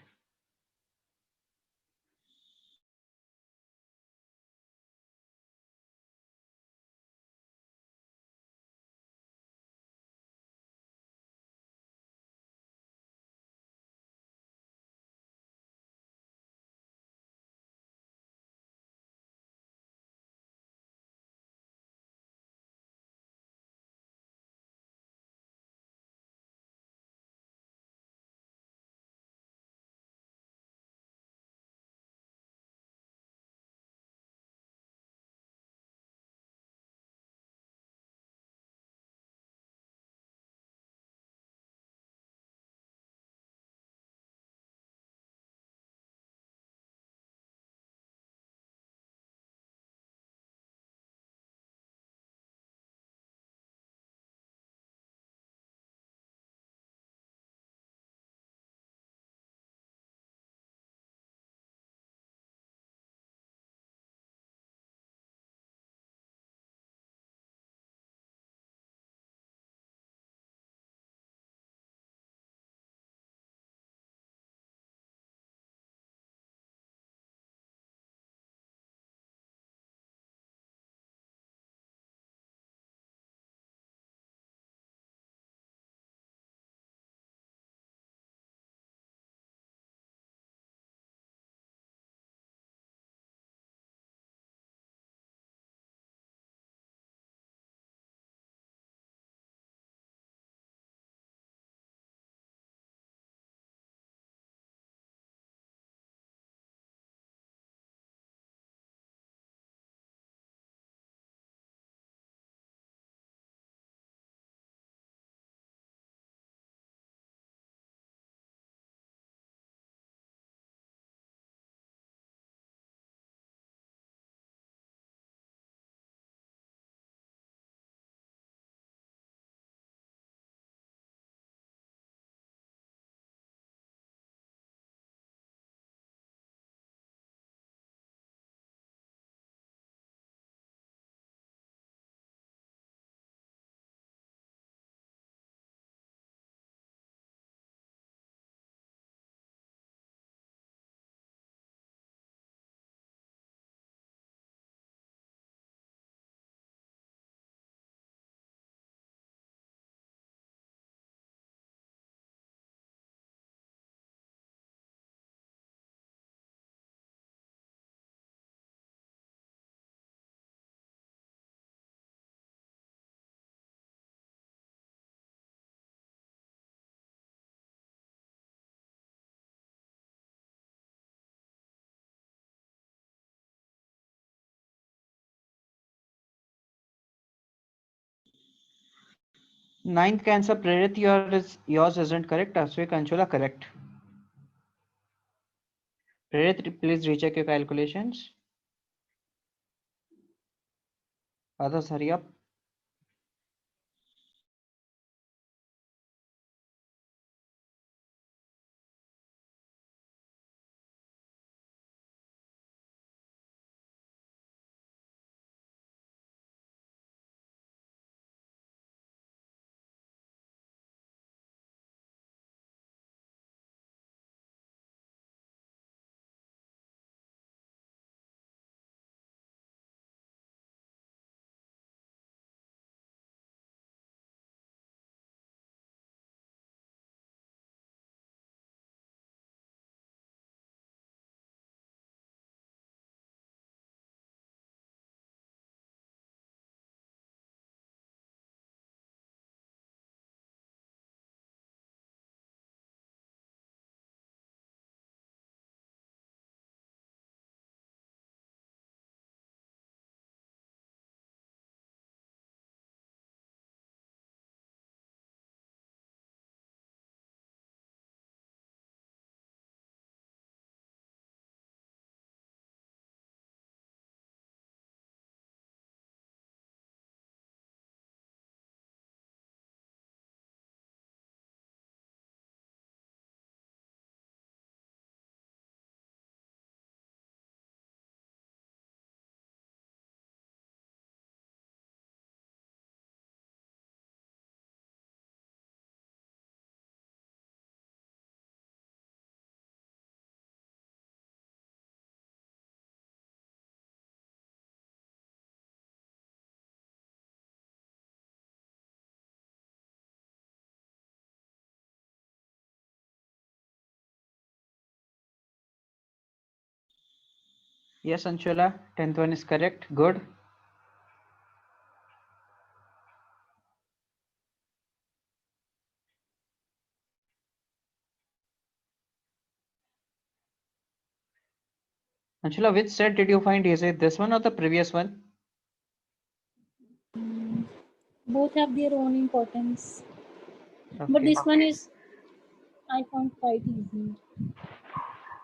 Ninth cancer, Prerit, yours isn't correct. Aswik Anshula correct. Prerit, please recheck your calculations. Others, hurry up. Yes, Anshula, 10th one is correct. Good. Anshula, which set did you find easy? This one or the previous one? Both have their own importance. But Okay. this one is, I found quite easy.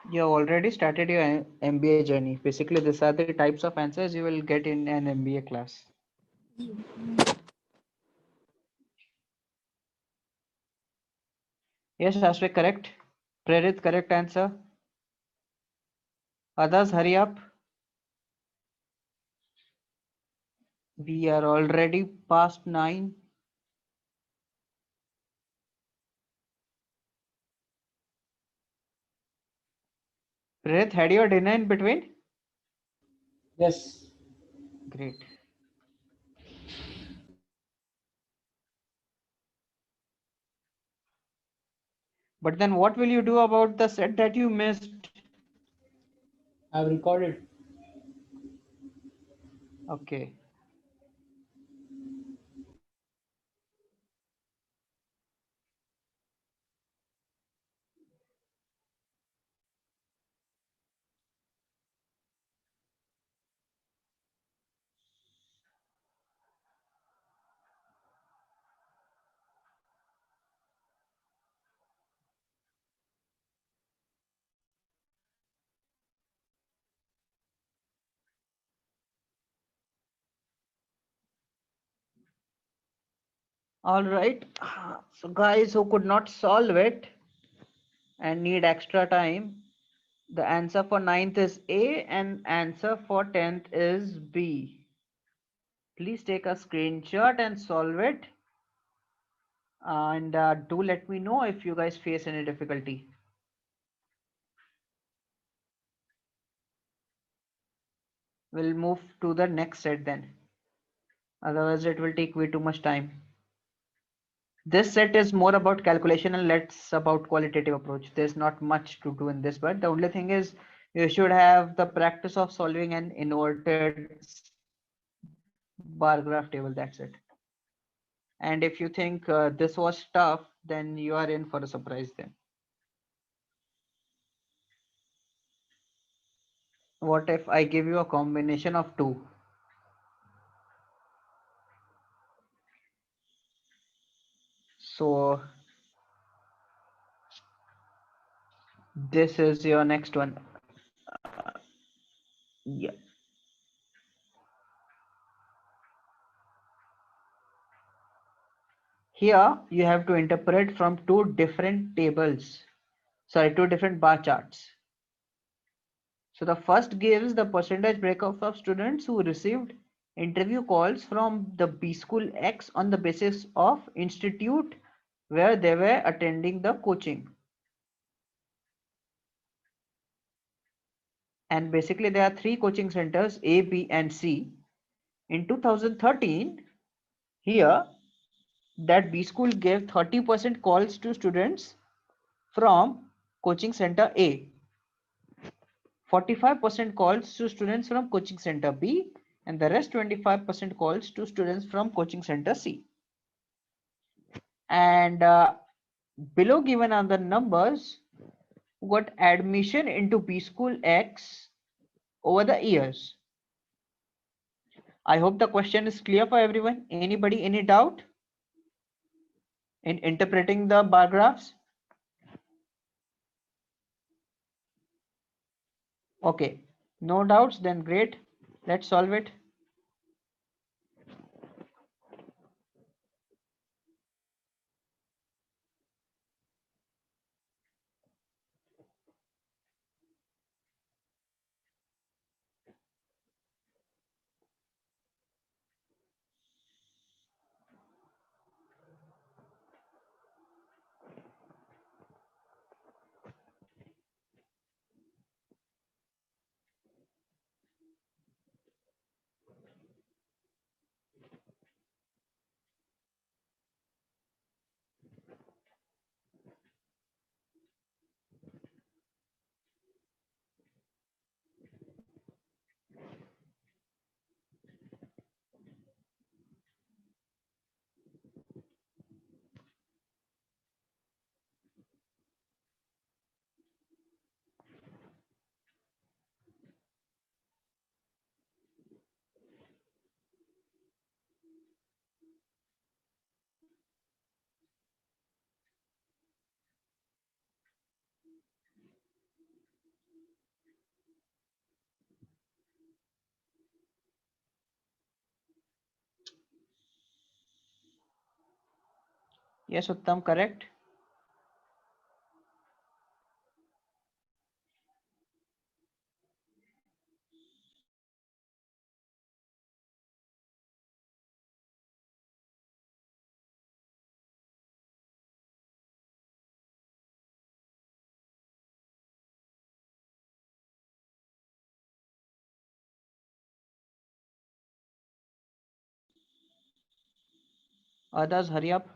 You have already started your MBA journey. Basically, these are the types of answers you will get in an MBA class. Yes, Ashwin, correct. Prerit, correct answer. Others, hurry up. We are already past 9. Prerit, had your dinner in between? Yes. Great. But then what will you do about the set that you missed? I've recorded. Okay. All right. So guys who could not solve it and need extra time, the answer for 9th is A and answer for 10th is B. Please take a screenshot and solve it. And do let me know if you guys face any difficulty. We'll move to the next set then. Otherwise, it will take way too much time. This set is more about calculation and less about qualitative approach. There's not much to do in this, but the only thing is you should have the practice of solving an inverted bar graph table. That's it. And if you think this was tough, then you are in for a surprise then. What if I give you a combination of two? So this is your next one. Yeah. Here you have to interpret from two different tables. Sorry, two different bar charts. So the first gives the percentage breakup of students who received interview calls from the B School X on the basis of institute where they were attending the coaching. And basically there are three coaching centers A, B and C. In 2013, here that B School gave 30% calls to students from coaching center A, 45% calls to students from coaching center B, and the rest 25% calls to students from coaching center C. And below given are the numbers who got admission into B School X over the years. I hope the question is clear for everyone. Anybody, any doubt in interpreting the bar graphs? Okay, no doubts, then great. Let's solve it. Yes, Uttam, correct. Others, hurry up.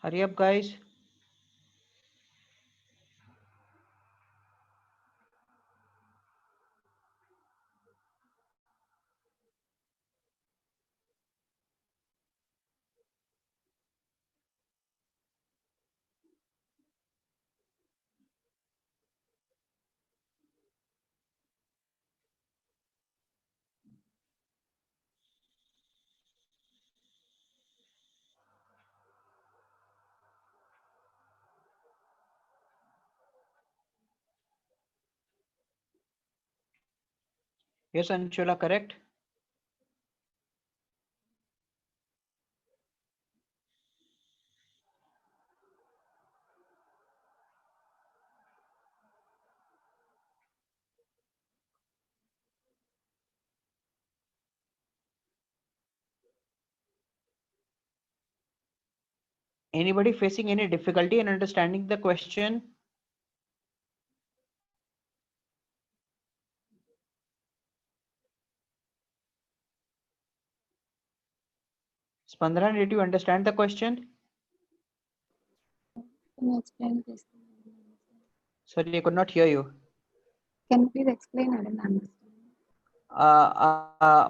Hurry up, guys. Yes, Anshula, correct. Anybody facing any difficulty in understanding the question? Spandana, did you understand the question? Can you explain this? Sorry, I could not hear you. Can you please explain? I didn't understand.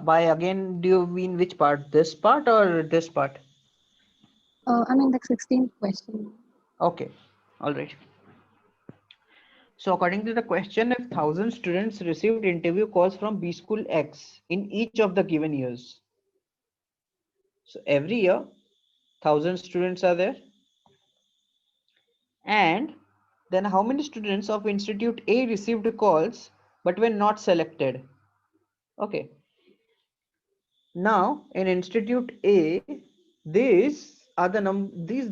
By again, do you mean which part? This part or this part? I mean the 16th question. Okay, all right. So according to the question, if 1,000 students received interview calls from B School X in each of the given years. So every year, 1,000 students are there. And then how many students of Institute A received calls but were not selected? Okay. Now in Institute A, these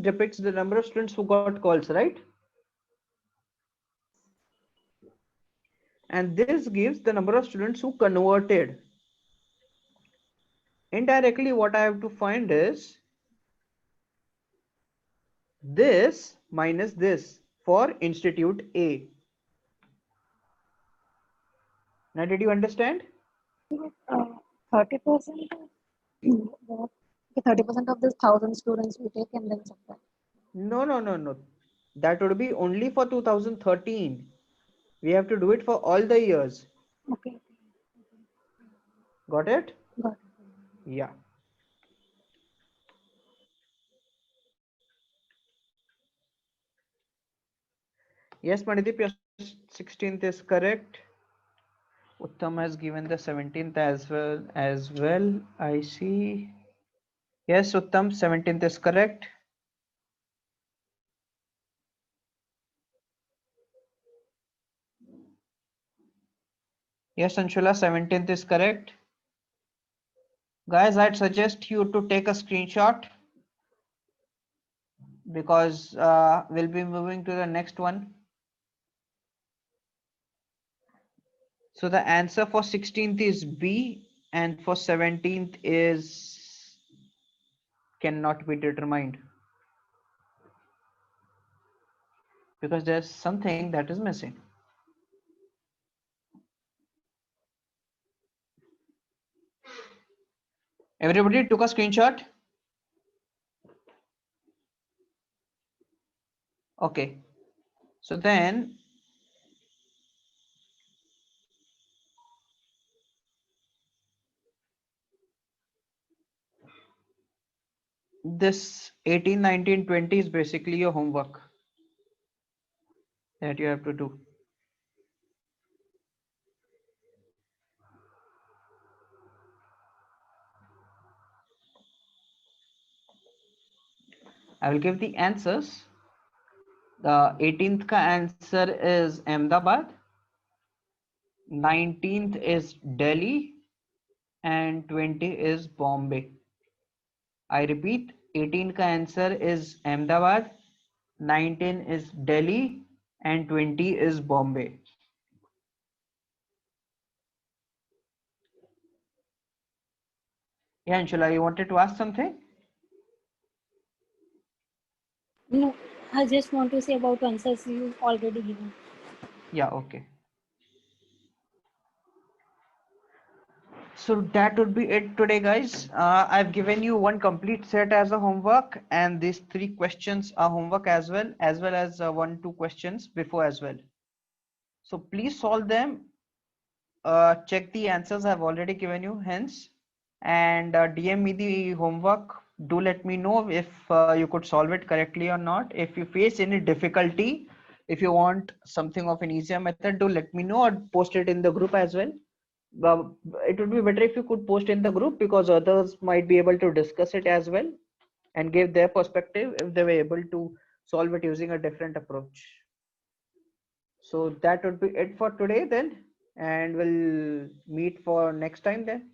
depicts the number of students who got calls, right? And this gives the number of students who converted. Indirectly, what I have to find is this minus this for Institute A. Now, did you understand? 30%. What? 30% of this 1,000 students we take and then subtract. No. That would be only for 2013. We have to do it for all the years. Okay. Got it? Got it. Yeah. Yes, Manidip, your 16th is correct. Uttam has given the 17th as well. I see. Yes, Uttam, 17th is correct. Yes, Anshula, 17th is correct. Guys, I'd suggest you to take a screenshot. because we'll be moving to the next one. So the answer for 16th is B, and for 17th is cannot be determined because there's something that is missing. Everybody took a screenshot? Okay. So then this 18, 19, 20 is basically your homework that you have to do. I will give the answers. The 18th ka answer is Ahmedabad, 19th is Delhi, and 20 is Bombay. I repeat, 18 ka answer is Ahmedabad, 19 is Delhi, and 20 is Bombay. Yeah, Anshula, you wanted to ask something? No, I just want to say about answers you already given. Yeah, okay. So that would be it today, guys. I've given you one complete set as a homework, and these 3 questions are homework as well as 1-2 questions before as well. So please solve them. Check the answers I've already given you, hence, and DM me the homework. Do let me know if you could solve it correctly or not. If you face any difficulty, if you want something of an easier method, do let me know or post it in the group as well. It would be better if you could post in the group because others might be able to discuss it as well and give their perspective if they were able to solve it using a different approach. So that would be it for today then, and we'll meet for next time then.